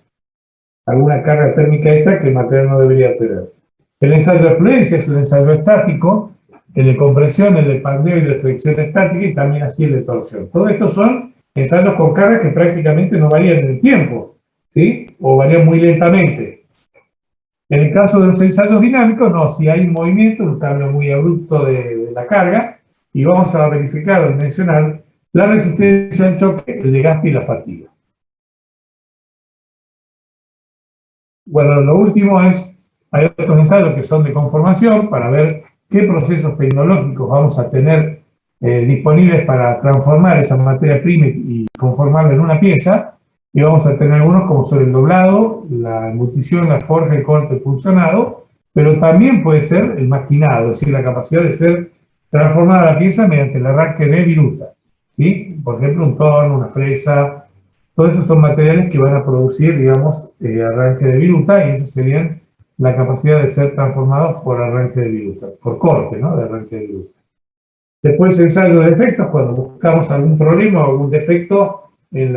carga térmica extra que el material no debería tener. El ensayo de fluencia es el ensayo estático, el de compresión, el de pandeo y de fricción estática, y también así el de torsión. Todo esto son ensayos con cargas que prácticamente no varían en el tiempo, ¿sí? O varían muy lentamente. En el caso de los ensayos dinámicos, no, si hay un movimiento, un cambio muy abrupto de la carga, y vamos a verificar o dimensionar la resistencia al choque, el desgaste y la fatiga. Bueno, lo último es, hay otros ensayos que son de conformación para ver qué procesos tecnológicos vamos a tener disponibles para transformar esa materia prima y conformarla en una pieza. Y vamos a tener algunos como son el doblado, la embutición, la forja, el corte, el funcionado, pero también puede ser el maquinado, es decir, la capacidad de ser transformada la pieza mediante el arranque de viruta, ¿sí? Por ejemplo, un torno, una fresa, todos esos son materiales que van a producir, digamos, arranque de viruta, y eso serían la capacidad de ser transformados por arranque de viruta, por corte, ¿no? De arranque de viruta. Después, ensayo de defectos, cuando buscamos algún problema o algún defecto en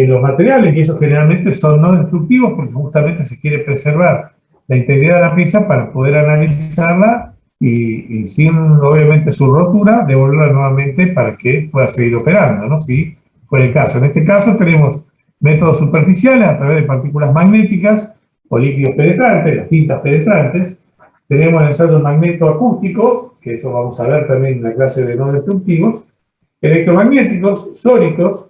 los materiales, y esos generalmente son no destructivos porque justamente se quiere preservar la integridad de la pieza para poder analizarla y sin, obviamente, su rotura, devolverla nuevamente para que pueda seguir operando, ¿no? Si fuera el caso. En este caso tenemos métodos superficiales a través de partículas magnéticas o líquidos penetrantes, las tintas penetrantes. Tenemos ensayos magnetoacústicos, que eso vamos a ver también en la clase de no destructivos, electromagnéticos, sónicos,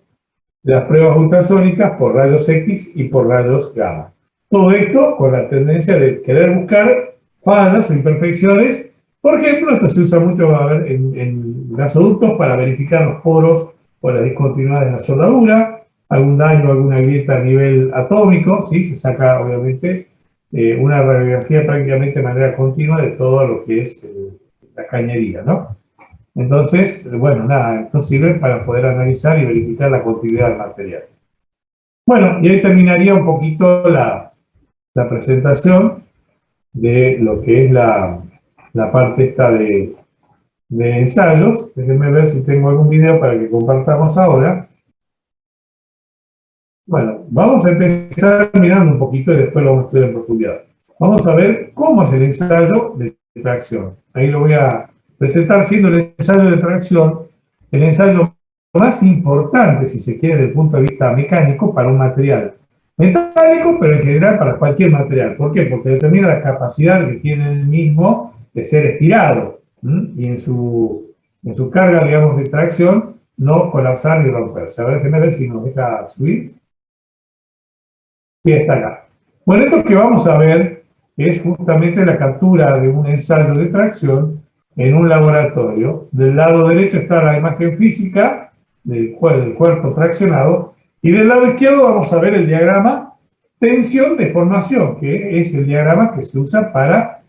de las pruebas ultrasónicas por rayos X y por rayos gamma. Todo esto con la tendencia de querer buscar fallas o imperfecciones. Por ejemplo, esto se usa mucho en gasoductos para verificar los poros o las discontinuidades de la soldadura, algún daño, alguna grieta a nivel atómico, ¿sí? Se saca, obviamente, una radiografía prácticamente de manera continua de todo lo que es la cañería, ¿no? Entonces, bueno, nada, esto sirve para poder analizar y verificar la continuidad del material. Bueno, y ahí terminaría un poquito la presentación de lo que es la parte esta de ensayos. Déjenme ver si tengo algún video para que compartamos ahora. Bueno, vamos a empezar mirando un poquito y después lo vamos a estudiar en profundidad. Vamos a ver cómo es el ensayo de tracción. Ahí lo voy a presentar siendo el ensayo de tracción el ensayo más importante, si se quiere, desde el punto de vista mecánico, para un material metálico, pero en general para cualquier material. ¿Por qué? Porque determina la capacidad que tiene el mismo de ser estirado, y en su carga, digamos, de tracción, no colapsar ni romperse. A ver, déjenme ver si nos deja subir. Y está acá. Bueno, esto que vamos a ver es justamente la captura de un ensayo de tracción en un laboratorio. Del lado derecho está la imagen física del cuerpo traccionado, y del lado izquierdo vamos a ver el diagrama tensión-deformación, que es el diagrama que se usa para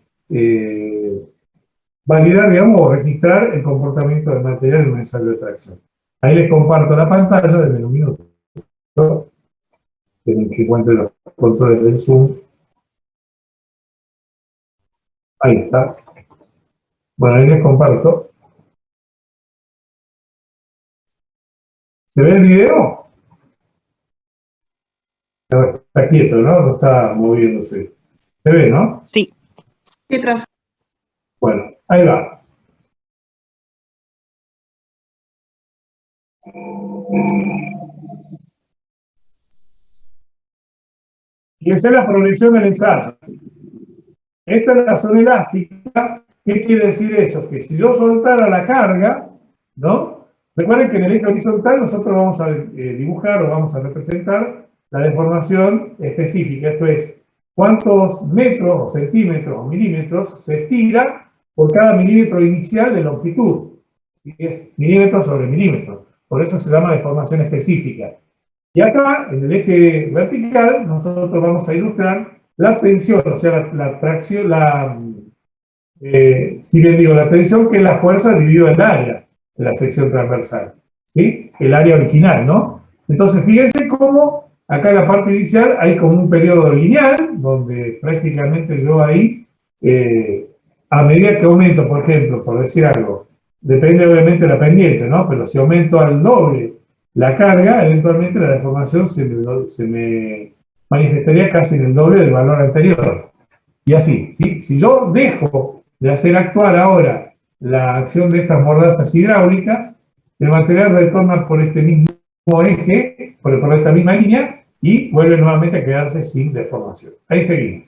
validar, digamos, o registrar el comportamiento del material en un ensayo de tracción. Ahí les comparto la pantalla, denme un minuto. Tienen que encuentren los controles del Zoom. Ahí está. Bueno, ahí les comparto. ¿Se ve el video? No, está quieto, ¿no? No está moviéndose. ¿Se ve, no? Sí. Sí, profe. Bueno, ahí va. Y esa es la progresión del ensayo. Esta es la zona elástica. ¿Qué quiere decir eso? Que si yo soltara la carga, ¿no? Recuerden que en el eje horizontal nosotros vamos a dibujar o vamos a representar la deformación específica. Esto es, cuántos metros o centímetros o milímetros se estira por cada milímetro inicial de longitud. Y es milímetro sobre milímetro. Por eso se llama deformación específica. Y acá, en el eje vertical, nosotros vamos a ilustrar la tensión, o sea, la tracción, si bien digo la tensión, que es la fuerza dividido en el área de la sección transversal, ¿sí? El área original, ¿no? Entonces, fíjense cómo acá en la parte inicial hay como un periodo lineal, donde prácticamente yo ahí, a medida que aumento, por ejemplo, por decir algo, depende obviamente de la pendiente, ¿no? Pero si aumento al doble la carga, eventualmente la deformación se me manifestaría casi en el doble del valor anterior. Y así, ¿sí? Si yo dejo de hacer actuar ahora la acción de estas mordazas hidráulicas, el material retorna por este mismo eje, por esta misma línea, y vuelve nuevamente a quedarse sin deformación. Ahí seguimos.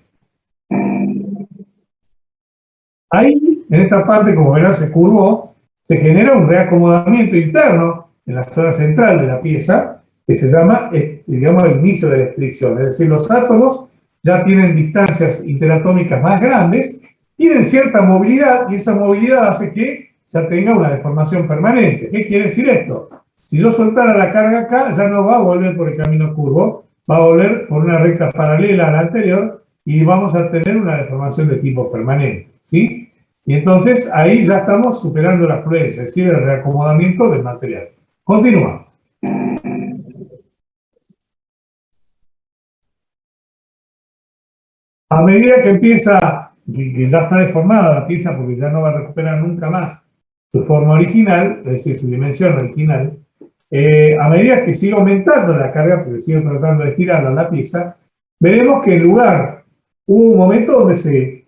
Ahí, en esta parte, como verán, se curvó, se genera un reacomodamiento interno en la zona central de la pieza, que se llama, digamos, el inicio de la estricción. Es decir, los átomos ya tienen distancias interatómicas más grandes, tienen cierta movilidad y esa movilidad hace que ya tenga una deformación permanente. ¿Qué quiere decir esto? Si yo soltara la carga acá, ya no va a volver por el camino curvo, va a volver por una recta paralela a la anterior y vamos a tener una deformación de tipo permanente, ¿sí? Y entonces ahí ya estamos superando la fluencia, es decir, el reacomodamiento del material. Continuamos. A medida que empieza, que ya está deformada la pieza porque ya no va a recuperar nunca más su forma original, es decir, su dimensión original, a medida que sigue aumentando la carga, porque sigue tratando de estirarla la pieza, veremos que en lugar, hubo un momento donde se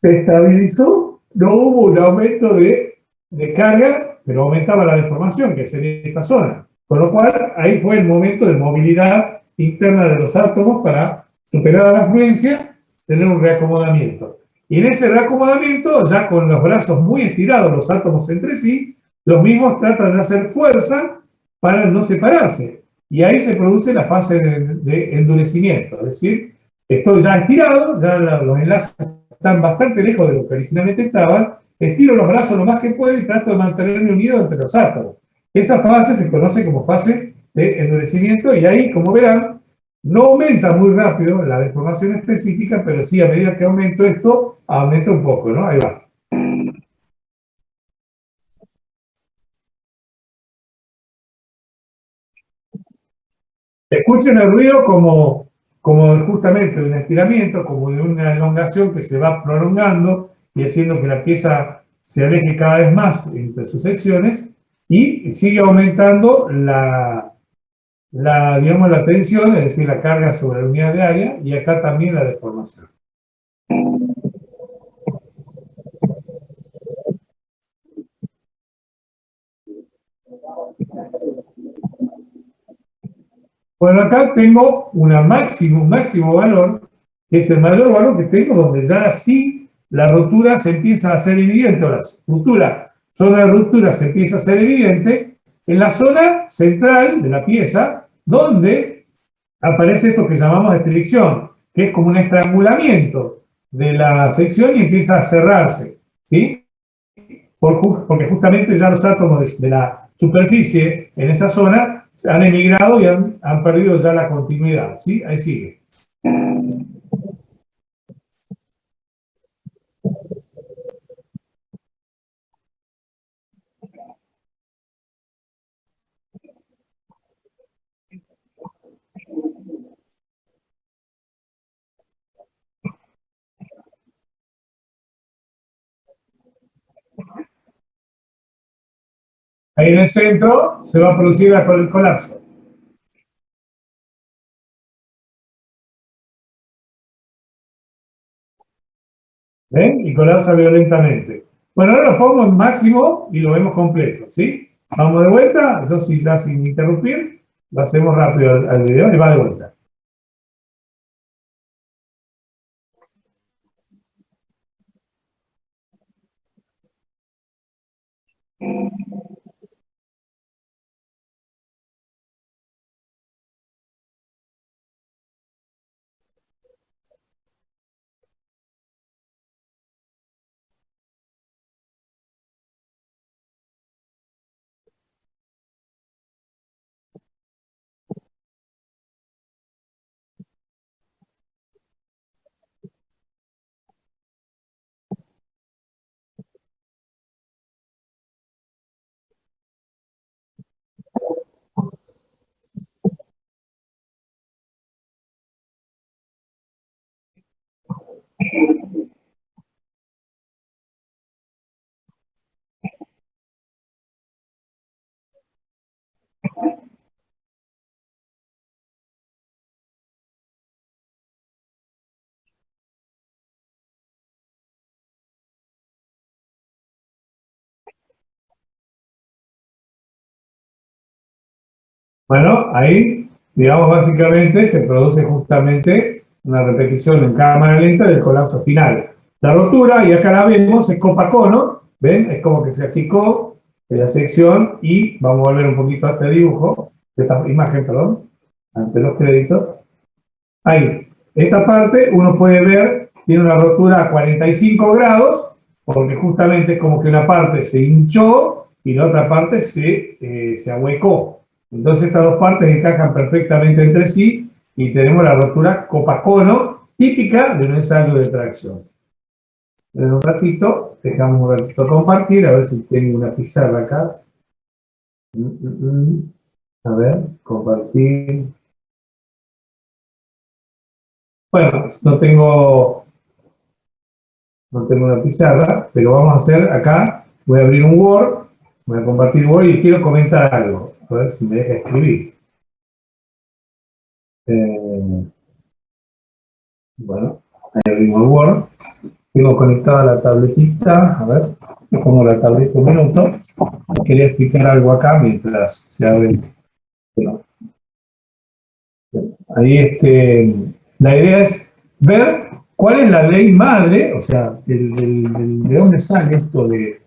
estabilizó, no hubo un aumento de carga, pero aumentaba la deformación, que sería esta zona. Con lo cual, ahí fue el momento de movilidad interna de los átomos para, superada la fluencia, tener un reacomodamiento. Y en ese reacomodamiento, ya con los brazos muy estirados, los átomos entre sí, los mismos tratan de hacer fuerza para no separarse. Y ahí se produce la fase de endurecimiento. Es decir, estoy ya estirado, ya los enlaces están bastante lejos de lo que originalmente estaban, estiro los brazos lo más que puedo y trato de mantenerme unido entre los átomos. Esa fase se conoce como fase de endurecimiento y ahí, como verán, no aumenta muy rápido la deformación específica, pero sí, a medida que aumento esto, aumenta un poco, ¿no? Ahí va. Escuchen el ruido como justamente de un estiramiento, como de una elongación que se va prolongando y haciendo que la pieza se aleje cada vez más entre sus secciones y sigue aumentando digamos, la tensión, es decir, la carga sobre la unidad de área y acá también la deformación. Bueno, acá tengo un máximo valor, que es el mayor valor que tengo, donde ya sí la rotura se empieza a hacer evidente, o la zona de ruptura se empieza a hacer evidente, en la zona central de la pieza, donde aparece esto que llamamos estricción, que es como un estrangulamiento de la sección y empieza a cerrarse, ¿sí? Porque justamente ya los átomos de la superficie en esa zona han emigrado y han perdido ya la continuidad, ¿sí? Ahí sigue. Ahí en el centro se va a producir el colapso. ¿Ven? Y colapsa violentamente. Bueno, ahora lo pongo en máximo y lo vemos completo, ¿sí? Vamos de vuelta, eso sí, ya sin interrumpir, lo hacemos rápido al video y va de vuelta. Bueno, ahí, digamos, básicamente se produce justamente una repetición en cámara lenta del colapso final. La rotura, y acá la vemos, es copa-cono, ¿ven? Es como que se achicó la sección y vamos a volver un poquito a este dibujo. esta imagen, perdón, ante los créditos. Ahí, esta parte uno puede ver, tiene una rotura a 45 grados, porque justamente es como que una parte se hinchó y la otra parte se ahuecó. Entonces estas dos partes encajan perfectamente entre sí y tenemos la rotura copa-cono típica de un ensayo de tracción. En un ratito, dejamos un ratito compartir, a ver si tengo una pizarra acá. A ver, compartir. Bueno, no tengo una pizarra, pero vamos a hacer acá, voy a abrir un Word, voy a compartir Word y quiero comentar algo, a ver si me deja escribir. Bueno, ahí abrimos el Word, tengo conectada la tabletita, a ver, pongo la tableta un minuto, quería explicar algo acá mientras se abre. Bueno, ahí la idea es ver cuál es la ley madre, o sea, de dónde sale esto de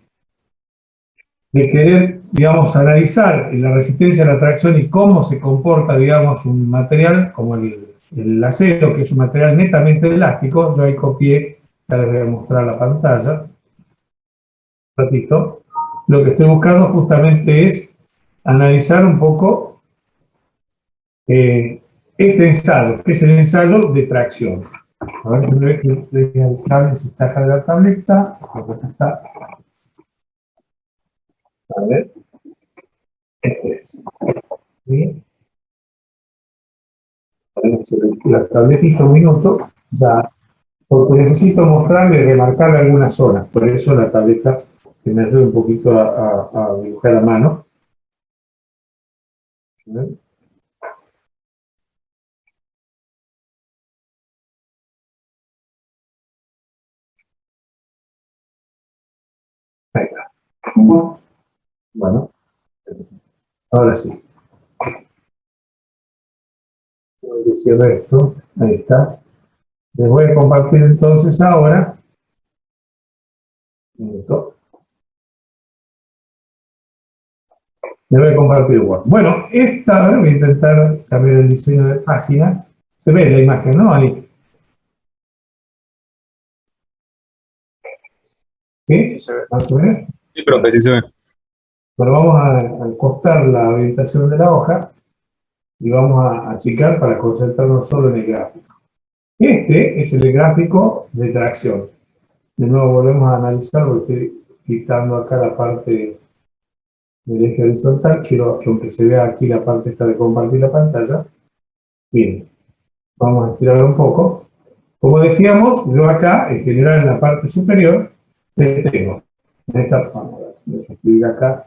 querer, digamos, analizar la resistencia a la tracción y cómo se comporta, digamos, un material como el acero, que es un material netamente elástico. Yo ahí copié, ya les voy a mostrar la pantalla. Un ratito. Lo que estoy buscando justamente es analizar un poco este ensayo, que es el ensayo de tracción. A ver si me ve que el cable se está cargando la tableta. Acá está. A ver. Este es. ¿Sí? La tabletita un minuto, ya, porque necesito mostrarle y remarcarle algunas zonas. Por eso la tableta que me ayuda un poquito a dibujar a mano. Ahí está. Bueno, ahora sí. Voy a cierrar esto. Ahí está. Les voy a compartir entonces ahora. Un minuto. Les voy a compartir Word. Bueno, esta vez voy a intentar cambiar el diseño de página. Se ve la imagen, ¿no? Ahí. ¿Sí? Sí, se ve. ¿Más o menos? Sí, profe, sí se ve. Bueno, vamos a acostar la orientación de la hoja y vamos a achicar para concentrarnos solo en el gráfico. Este es el gráfico de tracción. De nuevo volvemos a analizar, porque estoy quitando acá la parte del eje horizontal. Quiero que aunque se vea aquí la parte esta de compartir la pantalla. Bien, vamos a estirar un poco. Como decíamos, yo acá, en general en la parte superior, tengo en esta, vamos a escribir acá,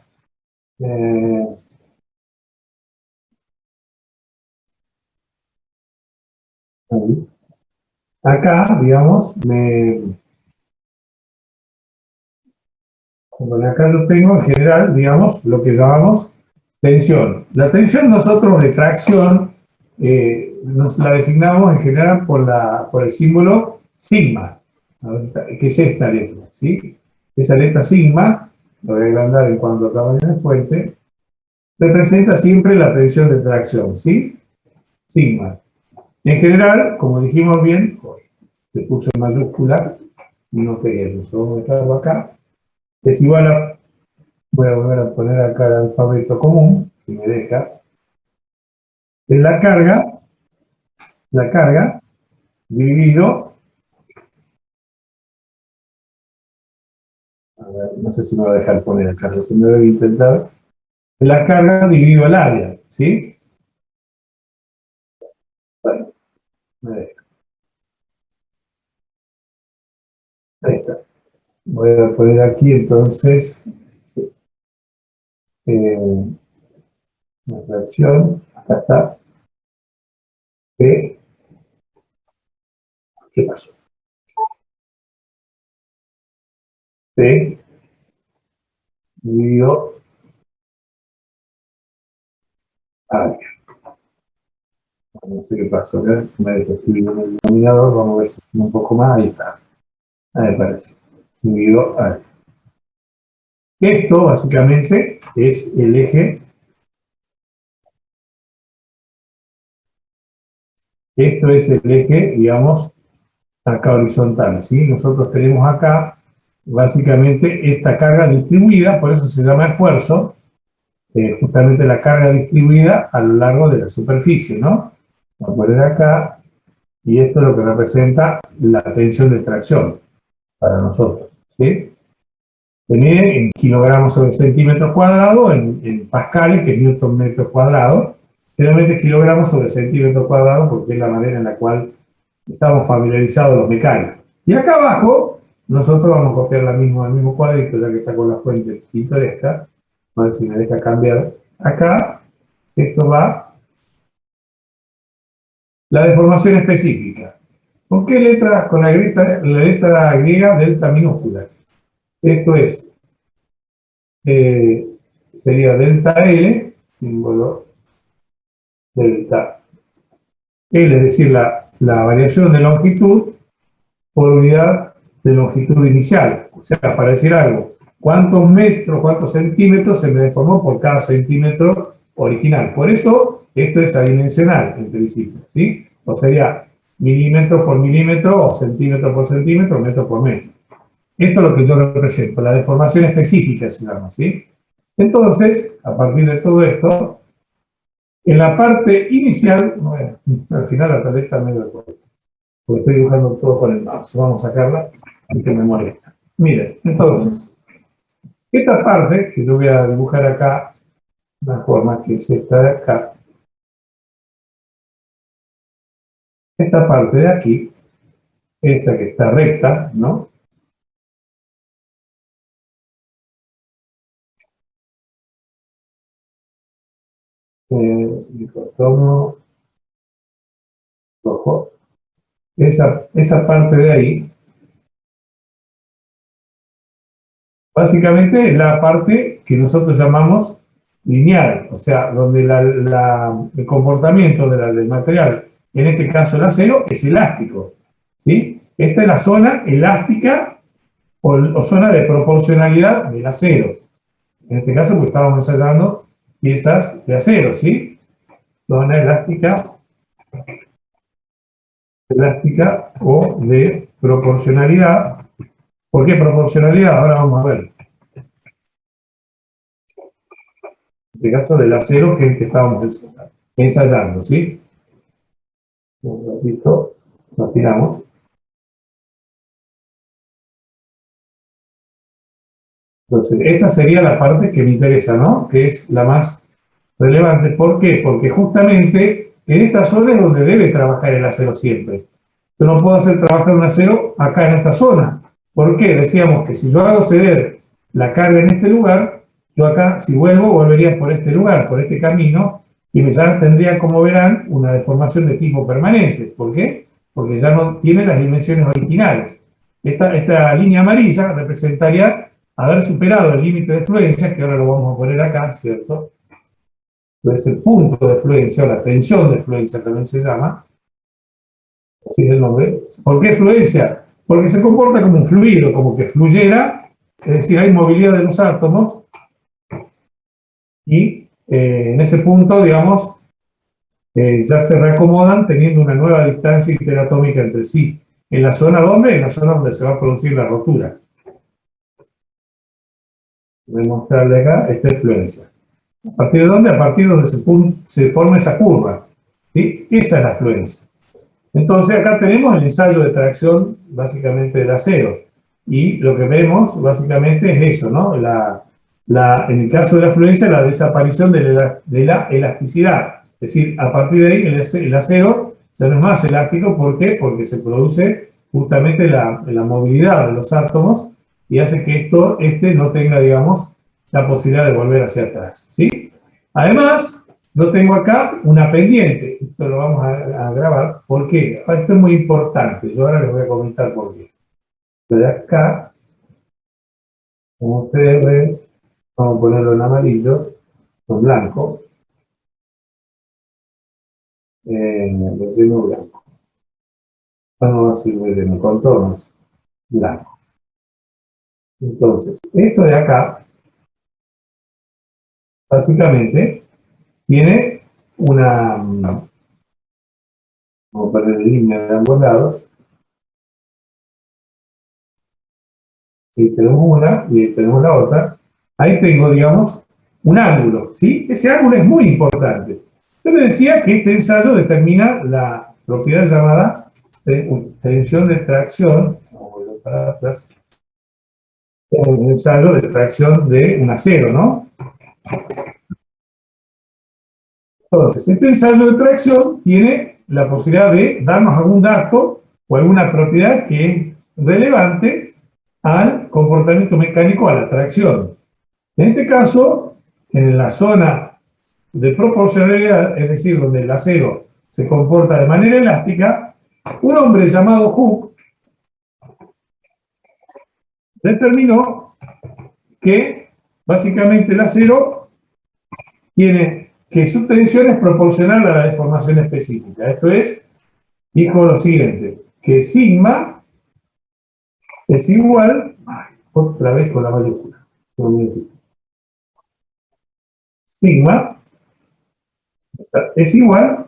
ahí. Acá, digamos, bueno, acá yo tengo en general, digamos, lo que llamamos tensión. La tensión nosotros de tracción nos la designamos en general por el símbolo sigma, que es esta letra, ¿sí? Esa letra sigma, lo voy a agrandar en cuanto a tamaño de fuente, representa siempre la tensión de tracción, ¿sí? Sigma. En general, como dijimos bien, se puso en mayúscula, y no quería eso, vamos a dejarlo acá, es igual a, voy a volver a poner acá el alfabeto común, si me deja, es la carga dividido, a ver, no sé si me va a dejar poner acá, si me debe intentar, es la carga dividido el área, ¿sí? Bueno, me deja. Ahí está. Voy a poner aquí entonces la fracción, acá está, P, ¿qué pasó? P dividido área. No sé qué pasó, ¿eh? Me desescribí en el denominador, vamos a ver si un poco más, ahí está. Ahí aparece. Dividido área. Esto básicamente es el eje Esto es el eje, digamos, acá horizontal, ¿sí? Nosotros tenemos acá, básicamente, esta carga distribuida, por eso se llama esfuerzo, justamente la carga distribuida a lo largo de la superficie, ¿no? Vamos a poner acá, y esto es lo que representa la tensión de tracción para nosotros, ¿sí? Se mide en kilogramos sobre centímetros cuadrados, en pascales, que es newton metro cuadrado, generalmente kilogramos sobre centímetro cuadrado, porque es la manera en la cual estamos familiarizados los mecánicos. Y acá abajo, nosotros vamos a copiar el mismo cuadrito, ya que está con la fuente pintoresca. A ver si me deja cambiar. Acá, esto va la deformación específica. ¿Con qué letra? Con la letra griega delta minúscula. Esto es, sería delta L, símbolo delta L, es decir, la variación de longitud por unidad de longitud inicial. O sea, para decir algo, ¿cuántos metros, cuántos centímetros se me deformó por cada centímetro original? Por eso, esto es adimensional, en principio, ¿sí? O sería milímetro por milímetro, o centímetro por centímetro, metro por metro. Esto es lo que yo represento, la deformación específica se llama, ¿sí? Entonces, a partir de todo esto, en la parte inicial, bueno, al final la paleta me da cuenta, porque estoy dibujando todo con el mouse. Vamos a sacarla y que me molesta. Miren, entonces, esta parte que yo voy a dibujar acá, una forma que es esta de acá, esta parte de aquí, esta que está recta, ¿no? Dicotomo rojo. Esa parte de ahí, básicamente es la parte que nosotros llamamos lineal, o sea, donde el comportamiento del material, en este caso el acero, es elástico, ¿sí? Esta es la zona elástica o zona de proporcionalidad del acero. En este caso, pues estábamos ensayando piezas de acero, ¿sí? Zona elástica o de proporcionalidad. ¿Por qué proporcionalidad? Ahora vamos a ver. En este caso del acero que estábamos ensayando, ¿sí? Un ratito, nos tiramos. Entonces, esta sería la parte que me interesa, ¿no? Que es la más relevante. ¿Por qué? Porque justamente en esta zona es donde debe trabajar el acero siempre. Yo no puedo hacer trabajar un acero acá en esta zona. ¿Por qué? Decíamos que si yo hago ceder la carga en este lugar, yo acá, si vuelvo, volvería por este lugar, por este camino, y ya tendría, como verán, una deformación de tipo permanente. ¿Por qué? Porque ya no tiene las dimensiones originales. Esta línea amarilla representaría haber superado el límite de fluencia, que ahora lo vamos a poner acá, ¿cierto? Es el punto de fluencia, o la tensión de fluencia también se llama, así es el nombre. ¿Por qué fluencia? Porque se comporta como un fluido, como que fluyera, es decir, hay movilidad de los átomos, y en ese punto, digamos, ya se reacomodan teniendo una nueva distancia interatómica entre sí. ¿En la zona dónde? En la zona donde se va a producir la rotura. Voy a mostrarle acá esta influencia. ¿A partir de dónde? A partir de donde se forma esa curva, ¿sí? Esa es la fluencia. Entonces acá tenemos el ensayo de tracción básicamente del acero. Y lo que vemos básicamente es eso, ¿no? En el caso de la fluencia, la desaparición de la elasticidad. Es decir, a partir de ahí el acero ya no es más elástico. ¿Por qué? Porque se produce justamente la movilidad de los átomos y hace que este no tenga, digamos, la posibilidad de volver hacia atrás, ¿sí? Además, yo tengo acá una pendiente. Esto lo vamos a grabar. ¿Por qué? Esto es muy importante. Yo ahora les voy a comentar por qué. De acá, como ustedes ven, vamos a ponerlo en amarillo, con blanco, relleno blanco. Vamos a decir relleno, contornos blanco. Entonces, esto de acá, básicamente, tiene una Vamos a poner línea de ambos lados. Y tenemos una y tenemos la otra. Ahí tengo, digamos, un ángulo, ¿sí? Ese ángulo es muy importante. Yo le decía que este ensayo determina la propiedad llamada tensión de tracción. Vamos a volver para atrás. El ensayo de tracción de un acero, ¿no? Entonces, este ensayo de tracción tiene la posibilidad de darnos algún dato o alguna propiedad que es relevante al comportamiento mecánico, a la tracción. En este caso, en la zona de proporcionalidad, es decir, donde el acero se comporta de manera elástica, un hombre llamado Hooke determinó que básicamente el acero tiene que su tensión es proporcional a la deformación específica. Esto es, dijo lo siguiente, que sigma es igual, otra vez con la mayúscula, sigma es igual,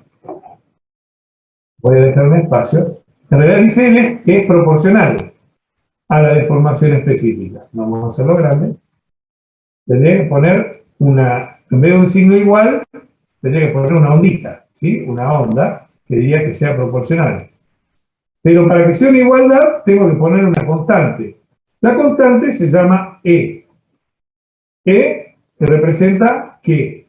voy a dejar un espacio, en realidad dice él que es proporcional a la deformación específica. Vamos a hacerlo grande. Tendría que poner una, en vez de un signo igual, tendría que poner una ondita, ¿sí? Una onda que diría que sea proporcional. Pero para que sea una igualdad, tengo que poner una constante. La constante se llama E. E que representa que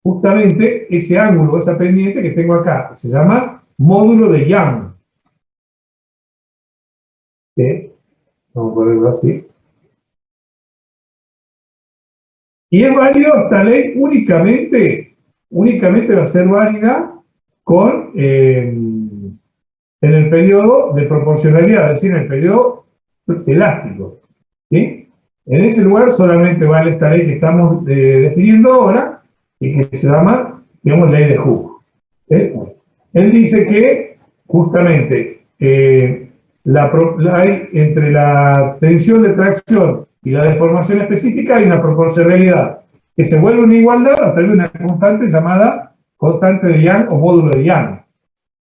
justamente ese ángulo, esa pendiente que tengo acá, se llama módulo de Young. ¿Sí? Vamos a ponerlo así. Y es válido esta ley únicamente va a ser válida con, en el periodo de proporcionalidad, es decir, en el periodo elástico. ¿Sí? En ese lugar solamente vale esta ley que estamos definiendo ahora y que se llama, digamos, ley de Hooke. Él dice que justamente hay entre la tensión de tracción y la deformación específica hay una proporcionalidad que se vuelve una igualdad a través de una constante llamada constante de Young o módulo de Young,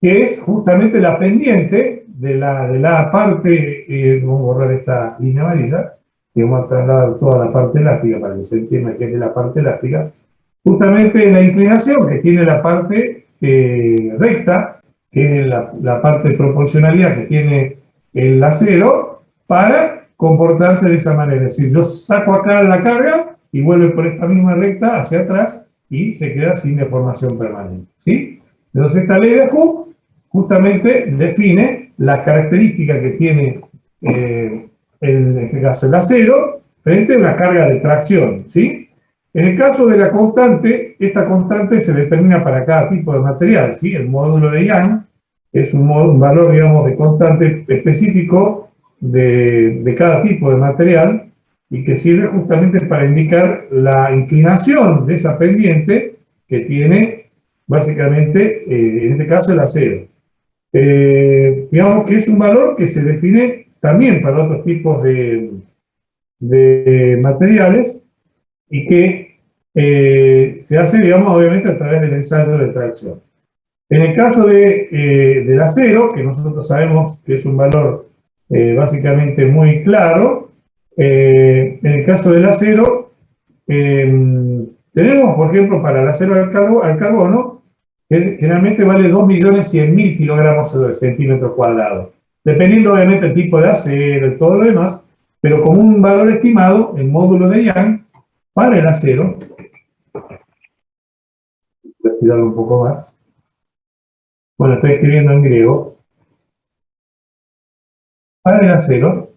que es justamente la pendiente de la parte, vamos a borrar esta línea amarilla, y vamos a trasladar toda la parte elástica para que se entienda que es de la parte elástica, justamente la inclinación que tiene la parte recta, que es la parte de proporcionalidad que tiene el acero, para comportarse de esa manera. Es decir, yo saco acá la carga y vuelve por esta misma recta hacia atrás y se queda sin deformación permanente. ¿Sí? Entonces esta ley de Hooke justamente define la característica que tiene, en este caso, el acero frente a una carga de tracción. ¿Sí? En el caso de la constante, esta constante se determina para cada tipo de material. ¿Sí? El módulo de Young es un valor, digamos, de constante específico de cada tipo de material y que sirve justamente para indicar la inclinación de esa pendiente que tiene básicamente, en este caso, el acero. Digamos que es un valor que se define también para otros tipos de materiales y que se hace, digamos, obviamente a través del ensayo de tracción. En el caso del acero, que nosotros sabemos que es un valor básicamente muy claro, en el caso del acero, tenemos, por ejemplo, para el acero al carbono, que generalmente vale 2.100.000 kilogramos de centímetros cuadrados, dependiendo obviamente del tipo de acero y todo lo demás, pero como un valor estimado, el módulo de Young, para el acero, voy a estirarlo un poco más. Bueno, estoy escribiendo en griego. Para el acero,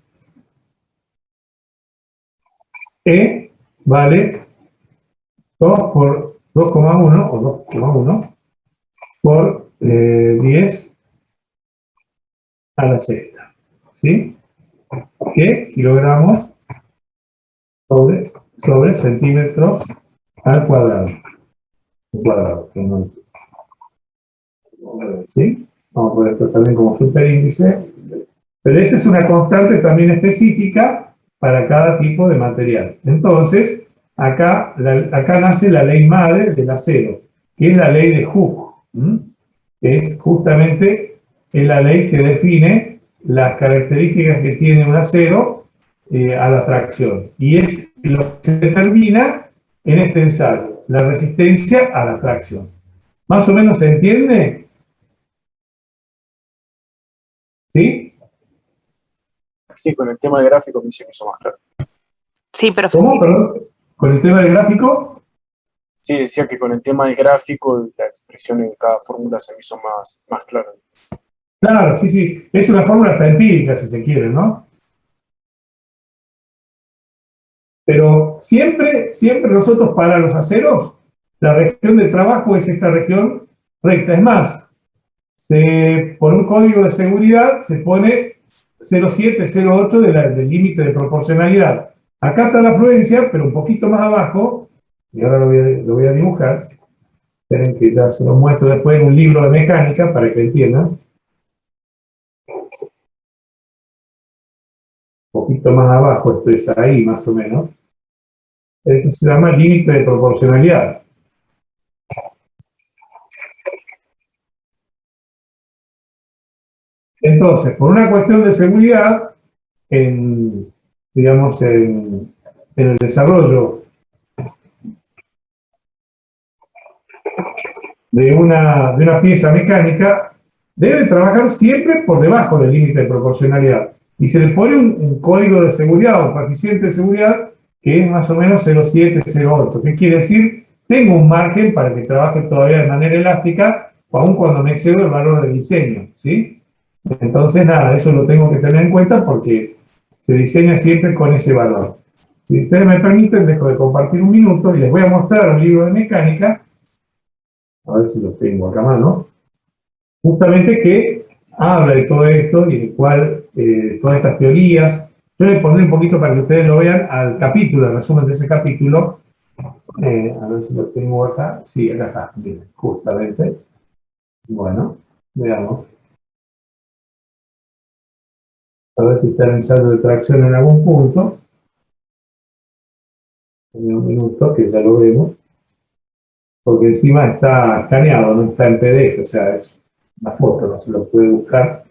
E vale 2 por 2,1 o 2,1 por 10 a la sexta. ¿Sí? Que kilogramos sobre centímetros al cuadrado. ¿Sí? Vamos a poner esto también como superíndice. Pero esa es una constante también específica para cada tipo de material. Entonces, acá nace la ley madre del acero, que es la ley de Hooke. es justamente la ley que define las características que tiene un acero a la tracción. Y es lo que se determina en este ensayo, la resistencia a la tracción. ¿Más o menos se entiende? ¿Sí? Sí, con el tema de gráfico me hizo más claro. Sí, profe. ¿Cómo? Perdón. ¿Con el tema del gráfico? Sí, decía que con el tema del gráfico, la expresión en cada fórmula se me hizo más claro. Claro, sí, sí. Es una fórmula hasta empírica, si se quiere, ¿no? Pero siempre nosotros para los aceros, la región de trabajo es esta región recta. Es más, por un código de seguridad se pone 0,7, 0,8 del límite de proporcionalidad. Acá está la afluencia, pero un poquito más abajo, y ahora lo voy a dibujar. Esperen que ya se lo muestro después en un libro de mecánica para que entiendan. Un poquito más abajo, esto es ahí más o menos. Eso se llama límite de proporcionalidad. Entonces, por una cuestión de seguridad, digamos, en el desarrollo de una pieza mecánica, debe trabajar siempre por debajo del límite de proporcionalidad. Y se le pone un código de seguridad o coeficiente de seguridad que es más o menos 0,7, 0,8. ¿Qué quiere decir? Tengo un margen para que trabaje todavía de manera elástica, aun cuando me excedo el valor de diseño, ¿sí? Entonces, nada, eso lo tengo que tener en cuenta porque se diseña siempre con ese valor. Si ustedes me permiten, dejo de compartir un minuto y les voy a mostrar un libro de mecánica, a ver si lo tengo acá a mano, justamente que habla de todo esto y de todas estas teorías. Yo le pondré un poquito para que ustedes lo vean al capítulo, el resumen de ese capítulo. A ver si lo tengo acá. Sí, acá está, bien, justamente. Bueno, veamos. A ver si está el ensayo de tracción en algún punto. En un minuto, que ya lo vemos. Porque encima está escaneado, no está en PDF, o sea, es una foto, no se lo puede buscar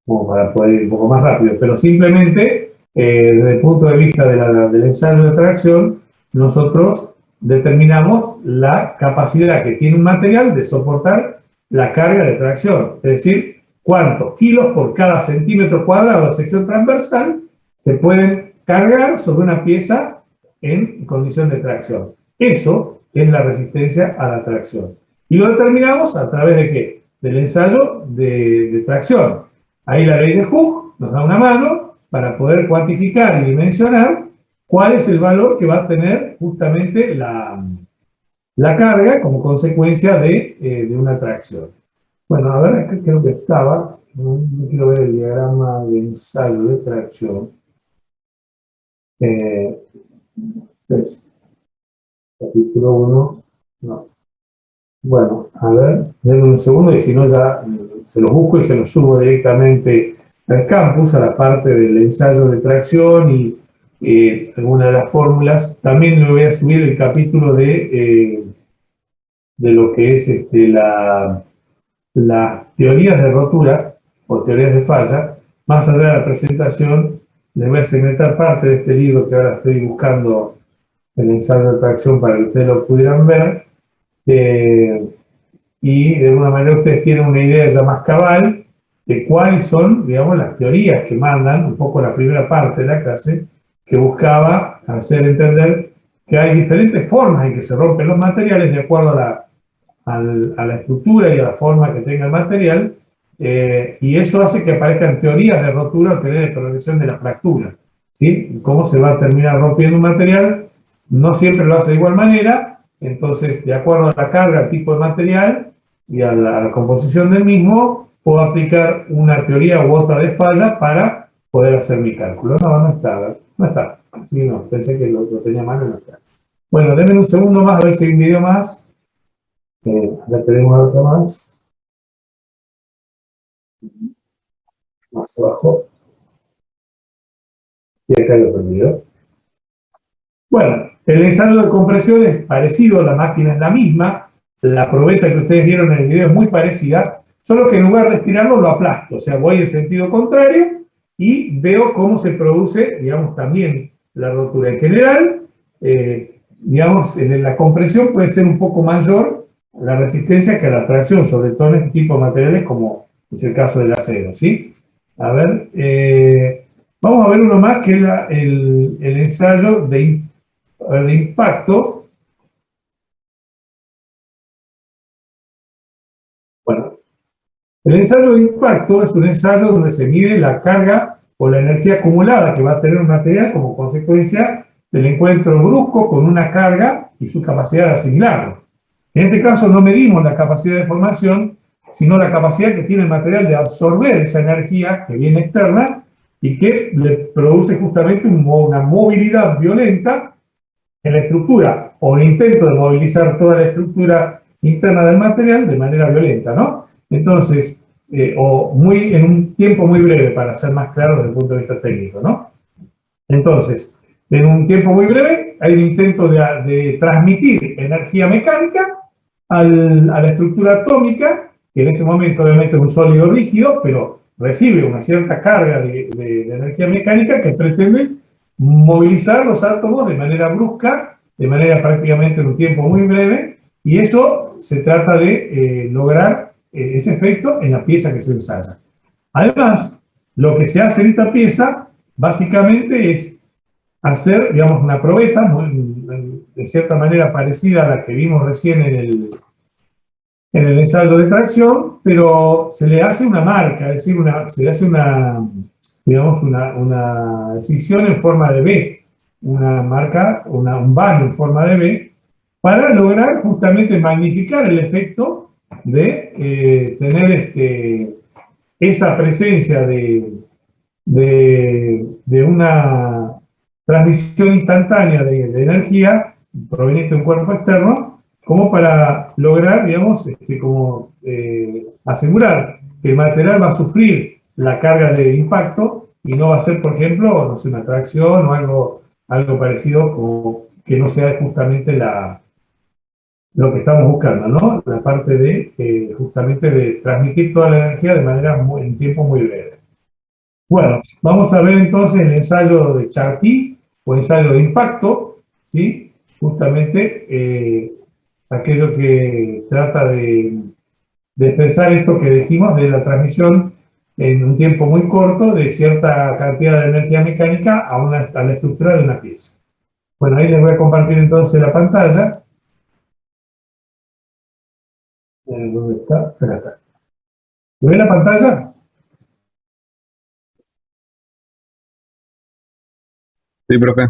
como para poder ir un poco más rápido. Pero simplemente, desde el punto de vista del ensayo de tracción, nosotros determinamos la capacidad que tiene un material de soportar la carga de tracción. Es decir, cuántos kilos por cada centímetro cuadrado de sección transversal se pueden cargar sobre una pieza en condición de tracción. Eso es la resistencia a la tracción. Y lo determinamos a través de ¿qué? Del ensayo de tracción. Ahí la ley de Hooke nos da una mano para poder cuantificar y dimensionar cuál es el valor que va a tener justamente la carga como consecuencia de una tracción. Bueno, a ver, acá creo que estaba, no quiero ver el diagrama de ensayo de tracción. Capítulo 1, no. Bueno, a ver, denme un segundo y si no ya se los busco y se los subo directamente al campus, a la parte del ensayo de tracción y alguna de las fórmulas. También le voy a subir el capítulo de lo que es las teorías de rotura o teorías de falla. Más allá de la presentación, les voy a segmentar parte de este libro que ahora estoy buscando el ensayo de tracción para que ustedes lo pudieran ver. Y de alguna manera ustedes tienen una idea ya más cabal de cuáles son, digamos, las teorías que mandan, un poco la primera parte de la clase, que buscaba hacer entender que hay diferentes formas en que se rompen los materiales de acuerdo a la estructura y a la forma que tenga el material, y eso hace que aparezcan teorías de rotura o teorías de progresión de la fractura, ¿sí? Cómo se va a terminar rompiendo un material, no siempre lo hace de igual manera, entonces, de acuerdo a la carga, al tipo de material y a la composición del mismo, puedo aplicar una teoría u otra de falla para poder hacer mi cálculo. No está. Sí, no, pensé que lo tenía mal y no está. Bueno, denme un segundo más a ver si hay un video más. Ya tenemos otro más. Más abajo. Y acá lo perdido. Bueno, el ensayo de compresión es parecido, la máquina es la misma, la probeta que ustedes vieron en el video es muy parecida, solo que en lugar de estirarlo lo aplasto, o sea, voy en sentido contrario y veo cómo se produce, digamos, también la rotura. En general, digamos, en la compresión puede ser un poco mayor la resistencia que la tracción, sobre todo en este tipo de materiales como es el caso del acero, ¿sí? A ver, vamos a ver uno más que es el ensayo de impacto. Bueno, el ensayo de impacto es un ensayo donde se mide la carga o la energía acumulada que va a tener un material como consecuencia del encuentro brusco con una carga y su capacidad de asimilarlo. En este caso no medimos la capacidad de formación, sino la capacidad que tiene el material de absorber esa energía que viene externa y que le produce justamente una movilidad violenta en la estructura, o un intento de movilizar toda la estructura interna del material de manera violenta, ¿no? Entonces, en un tiempo muy breve, para ser más claro desde el punto de vista técnico, ¿no? Entonces, en un tiempo muy breve, hay un intento de transmitir energía mecánica a la estructura atómica, que en ese momento obviamente es un sólido rígido, pero recibe una cierta carga de energía mecánica que pretende movilizar los átomos de manera brusca, de manera prácticamente en un tiempo muy breve, y eso se trata de lograr ese efecto en la pieza que se ensaya. Además, lo que se hace en esta pieza básicamente es hacer, digamos, una probeta, de cierta manera parecida a la que vimos recién en el ensayo de tracción, pero se le hace una marca, es decir, se le hace digamos, una decisión en forma de V, una marca, un vano en forma de V, para lograr justamente magnificar el efecto de tener esa presencia de una transmisión instantánea de energía proveniente de un cuerpo externo, como para lograr, digamos, asegurar que el material va a sufrir la carga de impacto y no va a ser, por ejemplo, no sé, una tracción o algo parecido, como que no sea justamente lo que estamos buscando, ¿no? La parte de justamente de transmitir toda la energía de manera en tiempo muy breve. Bueno, vamos a ver entonces el ensayo de Charpy o ensayo de impacto, ¿sí? Justamente aquello que trata de expresar esto que dijimos de la transmisión en un tiempo muy corto de cierta cantidad de energía mecánica a la estructura de una pieza. Bueno, ahí les voy a compartir entonces la pantalla. ¿Dónde está? Acá. ¿Lo ven la pantalla? Sí, profe.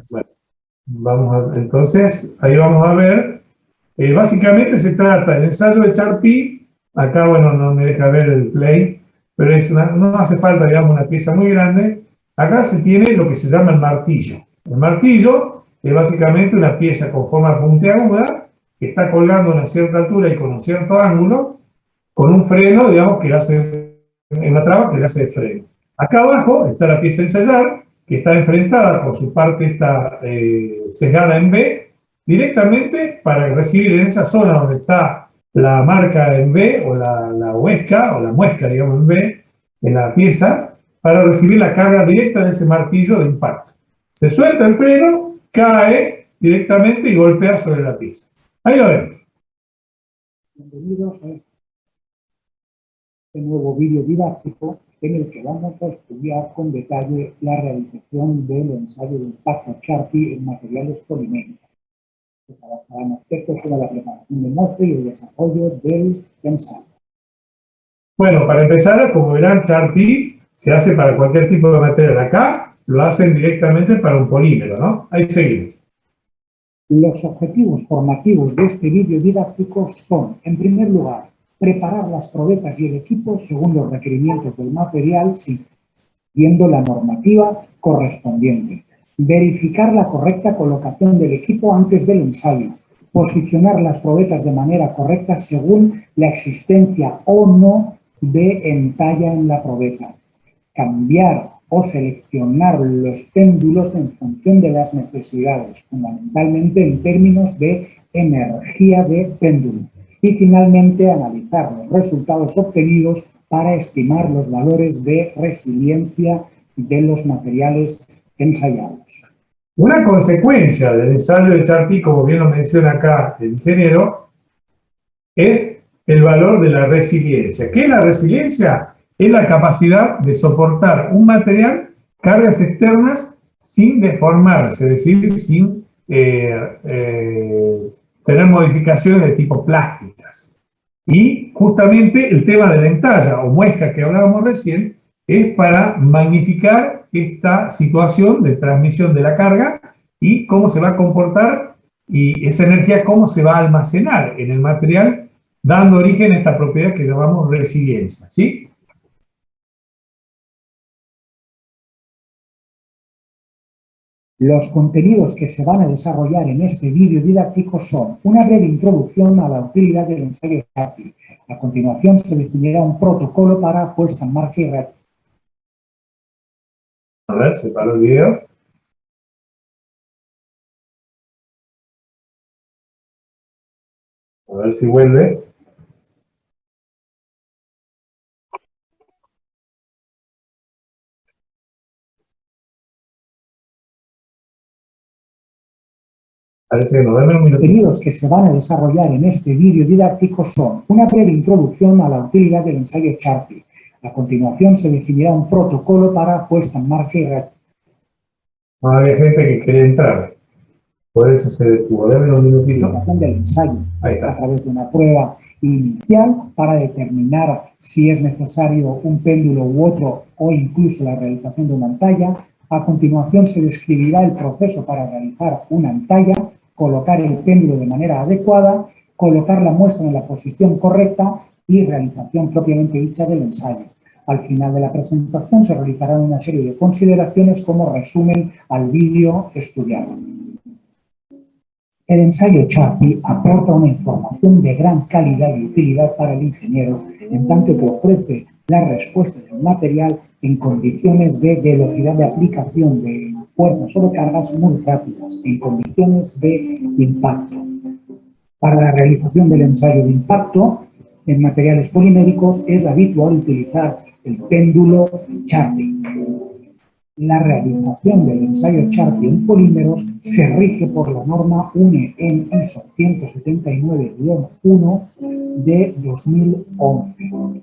Bueno, entonces, ahí vamos a ver. Básicamente se trata del ensayo de Charpy. Acá, bueno, no me deja ver el play, pero no hace falta, digamos, una pieza muy grande. Acá se tiene lo que se llama el martillo. El martillo es básicamente una pieza con forma puntiaguda que está colgando a una cierta altura y con un cierto ángulo, con un freno, digamos, que le hace en la traba que le hace de freno. Acá abajo está la pieza a ensayar, que está enfrentada por su parte esta sesgada en B, directamente para recibir en esa zona donde está la marca en B, o la huesca, o la muesca, digamos, en B, en la pieza, para recibir la carga directa de ese martillo de impacto. Se suelta el freno, cae directamente y golpea sobre la pieza. Ahí lo vemos. Bienvenidos a este nuevo vídeo didáctico en el que vamos a estudiar con detalle la realización del ensayo de impacto Charpy en materiales poliméricos. Se trabajará en aspectos como la preparación de muestra y el desarrollo del ensayo. Bueno, para empezar, como verán, Charpy se hace para cualquier tipo de material. Acá lo hacen directamente para un polímero, ¿no? Ahí seguimos. Los objetivos formativos de este vídeo didáctico son, en primer lugar, preparar las probetas y el equipo según los requerimientos del material, siguiendo la normativa correspondiente. Verificar la correcta colocación del equipo antes del ensayo. Posicionar las probetas de manera correcta según la existencia o no de entalla en la probeta. Cambiar o seleccionar los péndulos en función de las necesidades, fundamentalmente en términos de energía de péndulo. y finalmente analizar los resultados obtenidos para estimar los valores de resiliencia de los materiales ensayados. Una consecuencia del ensayo de Charpy, como bien lo menciona acá el ingeniero, es el valor de la resiliencia. ¿Qué es la resiliencia? Es la capacidad de soportar un material, cargas externas, sin deformarse, es decir, sin tener modificaciones de tipo plásticas. Y justamente el tema de la entalla o muesca que hablábamos recién es para magnificar esta situación de transmisión de la carga y cómo se va a comportar y esa energía cómo se va a almacenar en el material, dando origen a esta propiedad que llamamos resiliencia, ¿sí? Los contenidos que se van a desarrollar en este vídeo didáctico son una breve introducción a la utilidad del ensayo Charpy. A continuación se definirá un protocolo para puesta en marcha y realización. A ver, se paró el video. A ver si vuelve. Parece que no, dame un Los minutito. contenidos que se van a desarrollar en este vídeo didáctico son una breve introducción a la utilidad del ensayo Charpy. A continuación se definirá un protocolo para puesta en marcha y realización. No había gente que quería entrar. Por eso se detuvo. Dame un minutito. Del ensayo Ahí está. a través de una prueba inicial para determinar si es necesario un péndulo u otro o incluso la realización de una entalla. A continuación se describirá el proceso para realizar una entalla, colocar el péndulo de manera adecuada, colocar la muestra en la posición correcta y realización propiamente dicha del ensayo. Al final de la presentación se realizarán una serie de consideraciones como resumen al vídeo estudiado. El ensayo Charpy aporta una información de gran calidad y utilidad para el ingeniero, en tanto que ofrece las respuestas del material en condiciones de velocidad de aplicación de fuerzas sobre cargas muy rápidas, en condiciones de impacto. Para la realización del ensayo de impacto en materiales poliméricos es habitual utilizar el péndulo Charpy. La realización del ensayo Charpy en polímeros se rige por la norma UNE en ISO 179-1 de 2011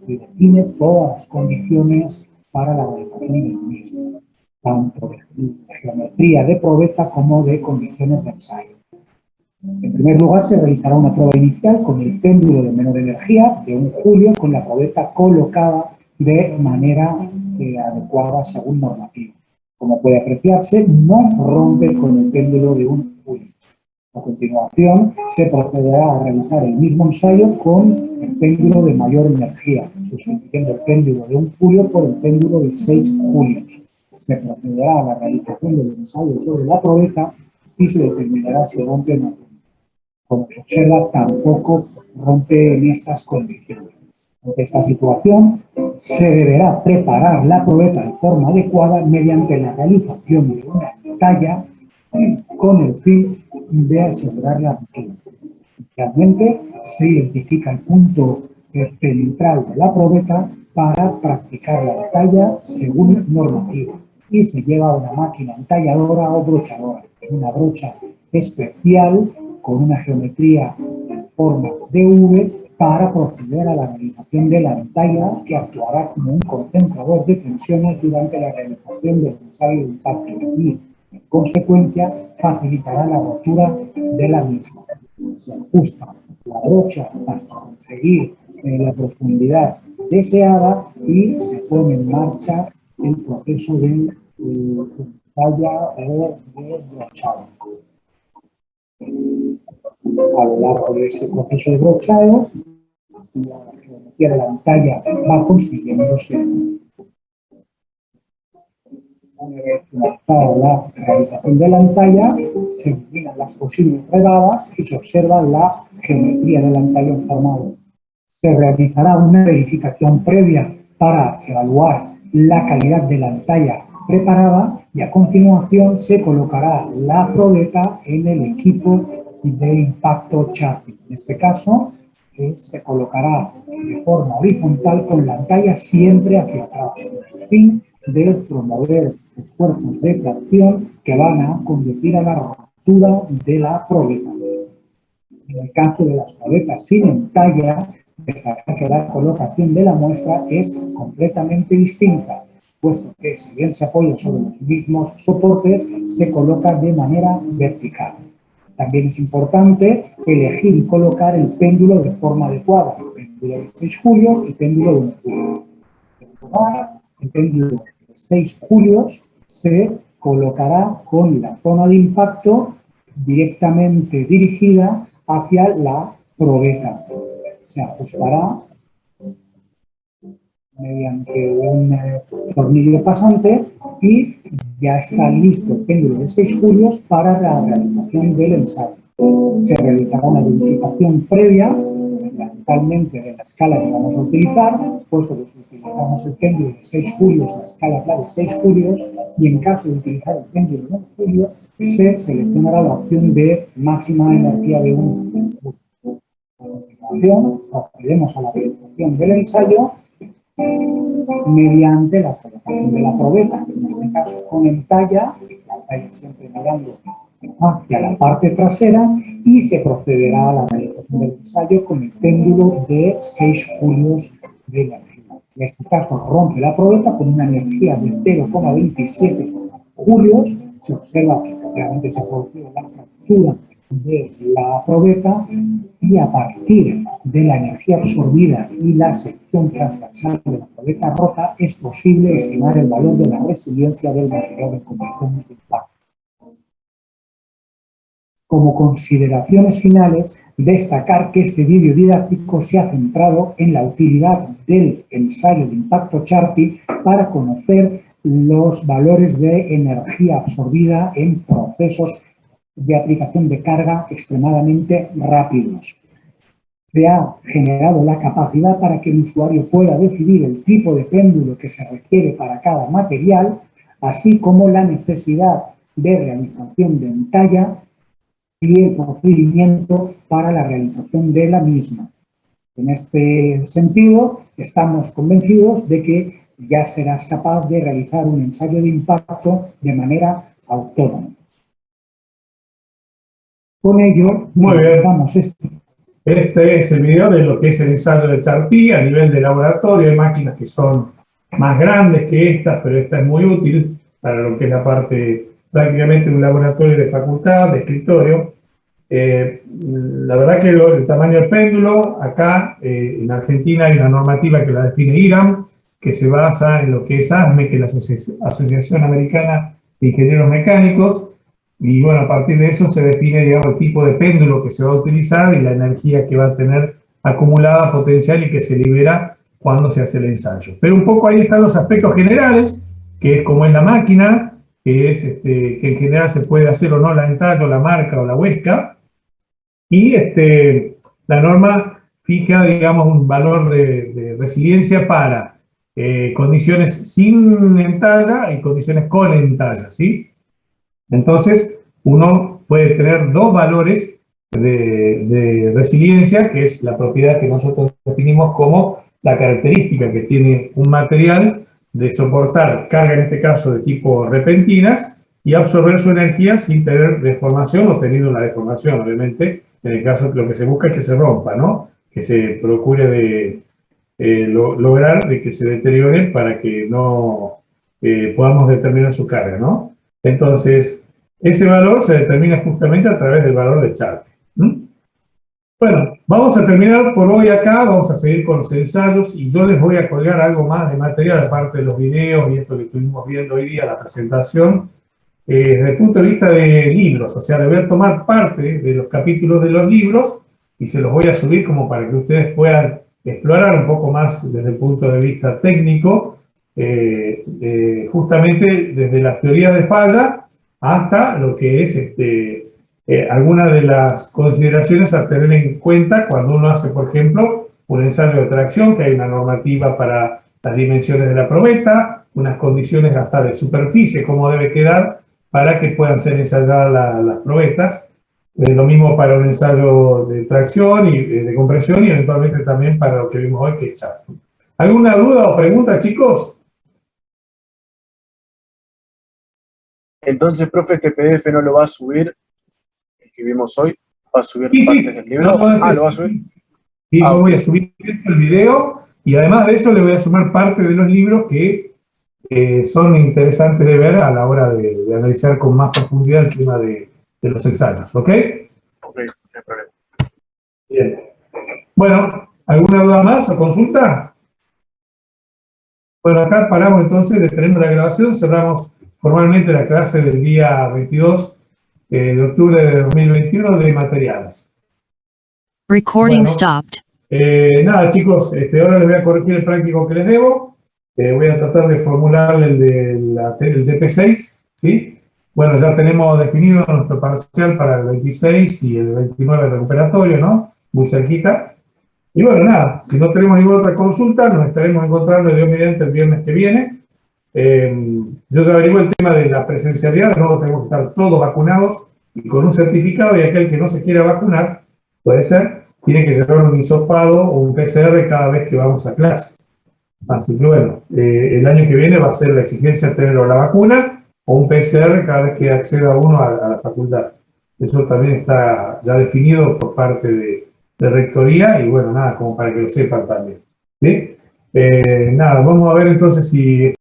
y define todas las condiciones para la realización del mismo, tanto de geometría de probeta como de condiciones de ensayo. En primer lugar, se realizará una prueba inicial con el péndulo de menor energía de 1 julio con la probeta colocada de manera adecuada según normativa. Como puede apreciarse, no rompe con el péndulo de 1 julio. A continuación, se procederá a realizar el mismo ensayo con el péndulo de mayor energía, sustituyendo el péndulo de 1 julio por el péndulo de 6 julios. Se procederá a la realización del ensayo sobre la probeta y se determinará si rompe o no. Como se observa, tampoco rompe en estas condiciones. Ante esta situación, se deberá preparar la probeta de forma adecuada mediante la realización de una talla con el fin de asegurar la rotura. Inicialmente, se identifica el punto central de la probeta para practicar la talla según normativa y se lleva a una máquina entalladora o brochadora, una brocha especial con una geometría en forma de V para proceder a la realización de la entalla que actuará como un concentrador de tensiones durante la realización del ensayo de impacto y, en consecuencia, facilitará la rotura de la misma. Se ajusta la brocha hasta conseguir la profundidad deseada y se pone en marcha el proceso de entalla o de brochado. A lo largo de ese proceso de brochado, la geometría de la entalla va consiguiéndose. Una vez finalizada la realización de la entalla, se eliminan las posibles redadas y se observa la geometría de la entalla en forma de. Se realizará una verificación previa para evaluar la calidad de la entalla preparada y a continuación se colocará la probeta en el equipo de impacto Charpy. En este caso, se colocará de forma horizontal con la talla siempre hacia atrás, con el fin de promover esfuerzos de tracción que van a conducir a la rotura de la probeta. En el caso de las probetas sin entalla, destacar que la colocación de la muestra es completamente distinta, puesto que si bien se apoya sobre los mismos soportes, se coloca de manera vertical. También es importante elegir y colocar el péndulo de forma adecuada, el péndulo de 6 julios y péndulo de 1 julio. El péndulo de 6 julios se colocará con la zona de impacto directamente dirigida hacia la probeta. Se ajustará mediante un tornillo pasante y ya está listo el péndulo de 6 julios para la realización del ensayo. Se realizará una verificación previa, fundamentalmente de la escala que vamos a utilizar, puesto que si utilizamos el péndulo de 6 julios, la escala es la de 6 julios, y en caso de utilizar el péndulo de 1 julio, se seleccionará la opción de máxima energía de 1 julio. A continuación, procedemos a la verificación del ensayo mediante la colocación de la probeta, en este caso con entalla, la entalla siempre mirando hacia la parte trasera, y se procederá a la realización del ensayo con el péndulo de 6 julios de energía. En este caso rompe la probeta con una energía de 0,27 julios. Se observa que efectivamente se ha producido la fractura de la probeta, y a partir de la energía absorbida y la sección transversal de la probeta rota es posible estimar el valor de la resiliencia del material en condiciones de impacto. Como consideraciones finales, destacar que este vídeo didáctico se ha centrado en la utilidad del ensayo de impacto Charpy para conocer los valores de energía absorbida en procesos de aplicación de carga extremadamente rápidos. Se ha generado la capacidad para que el usuario pueda decidir el tipo de péndulo que se requiere para cada material, así como la necesidad de realización de entalla y el procedimiento para la realización de la misma. En este sentido, estamos convencidos de que ya serás capaz de realizar un ensayo de impacto de manera autónoma. Con ello, Muy bien. vamos esto. Este es el video de lo que es el ensayo de Charpy a nivel de laboratorio. Hay máquinas que son más grandes que estas, pero esta es muy útil para lo que es la parte prácticamente de un laboratorio de facultad, de escritorio. La verdad que el tamaño del péndulo, acá en Argentina hay una normativa que la define IRAM, que se basa en lo que es ASME, que es la Asociación Americana de Ingenieros Mecánicos, y bueno, a partir de eso se define, digamos, el tipo de péndulo que se va a utilizar y la energía que va a tener acumulada potencial y que se libera cuando se hace el ensayo. Pero un poco ahí están los aspectos generales, que es como es la máquina, que es que en general se puede hacer o no la entalla, o la marca o la huesca, y la norma fija, digamos, un valor de resiliencia para condiciones sin entalla y condiciones con entalla, ¿sí? Entonces, uno puede tener dos valores de resiliencia, que es la propiedad que nosotros definimos como la característica que tiene un material de soportar carga, en este caso de tipo repentinas, y absorber su energía sin tener deformación o teniendo una deformación, obviamente. En el caso, lo que se busca es que se rompa, ¿no? Que se procure lograr de que se deteriore para que no podamos determinar su carga, ¿no? Entonces, ese valor se determina justamente a través del valor de Charpy. Bueno, vamos a terminar por hoy acá, vamos a seguir con los ensayos y yo les voy a colgar algo más de material, aparte de los videos y esto que estuvimos viendo hoy día, la presentación, desde el punto de vista de libros. O sea, les voy a tomar parte de los capítulos de los libros y se los voy a subir como para que ustedes puedan explorar un poco más desde el punto de vista técnico, justamente desde las teorías de falla hasta lo que es algunas de las consideraciones a tener en cuenta cuando uno hace, por ejemplo, un ensayo de tracción, que hay una normativa para las dimensiones de la probeta, unas condiciones hasta de superficie, cómo debe quedar para que puedan ser ensayadas las probetas. Lo mismo para un ensayo de tracción y de compresión y eventualmente también para lo que vimos hoy, que es chat. ¿Alguna duda o pregunta, chicos? Entonces, profe, este PDF no lo va a subir, el que vimos hoy, va a subir Sí, partes del libro. No, ¿Lo va a subir? Sí, Ah, yo ok. voy a subir el video y además de eso le voy a sumar parte de los libros que son interesantes de ver a la hora de analizar con más profundidad el tema de los ensayos, ¿ok? Ok, no hay problema. Bien. Bueno, ¿alguna duda más o consulta? Bueno, acá paramos entonces, detenemos la grabación, cerramos formalmente la clase del día 22 de octubre de 2021 de materiales. Recording Bueno, stopped. nada, chicos, ahora les voy a corregir el práctico que les debo. Voy a tratar de formular el el DP6, ¿sí? Bueno, ya tenemos definido nuestro parcial para el 26 y el 29 recuperatorio, ¿no? Muy cerquita. Y bueno, nada, si no tenemos ninguna otra consulta, nos estaremos encontrando Dios mediante el viernes que viene. Yo ya averigué el tema de la presencialidad, no tenemos que estar todos vacunados y con un certificado, y aquel que no se quiera vacunar, puede ser, tiene que llevar un hisopado o un PCR cada vez que vamos a clase. Así que bueno, el año que viene va a ser la exigencia tener la vacuna o un PCR cada vez que acceda uno a la facultad. Eso también está ya definido por parte de Rectoría y bueno, nada, como para que lo sepan también. ¿Sí? Nada, vamos a ver entonces si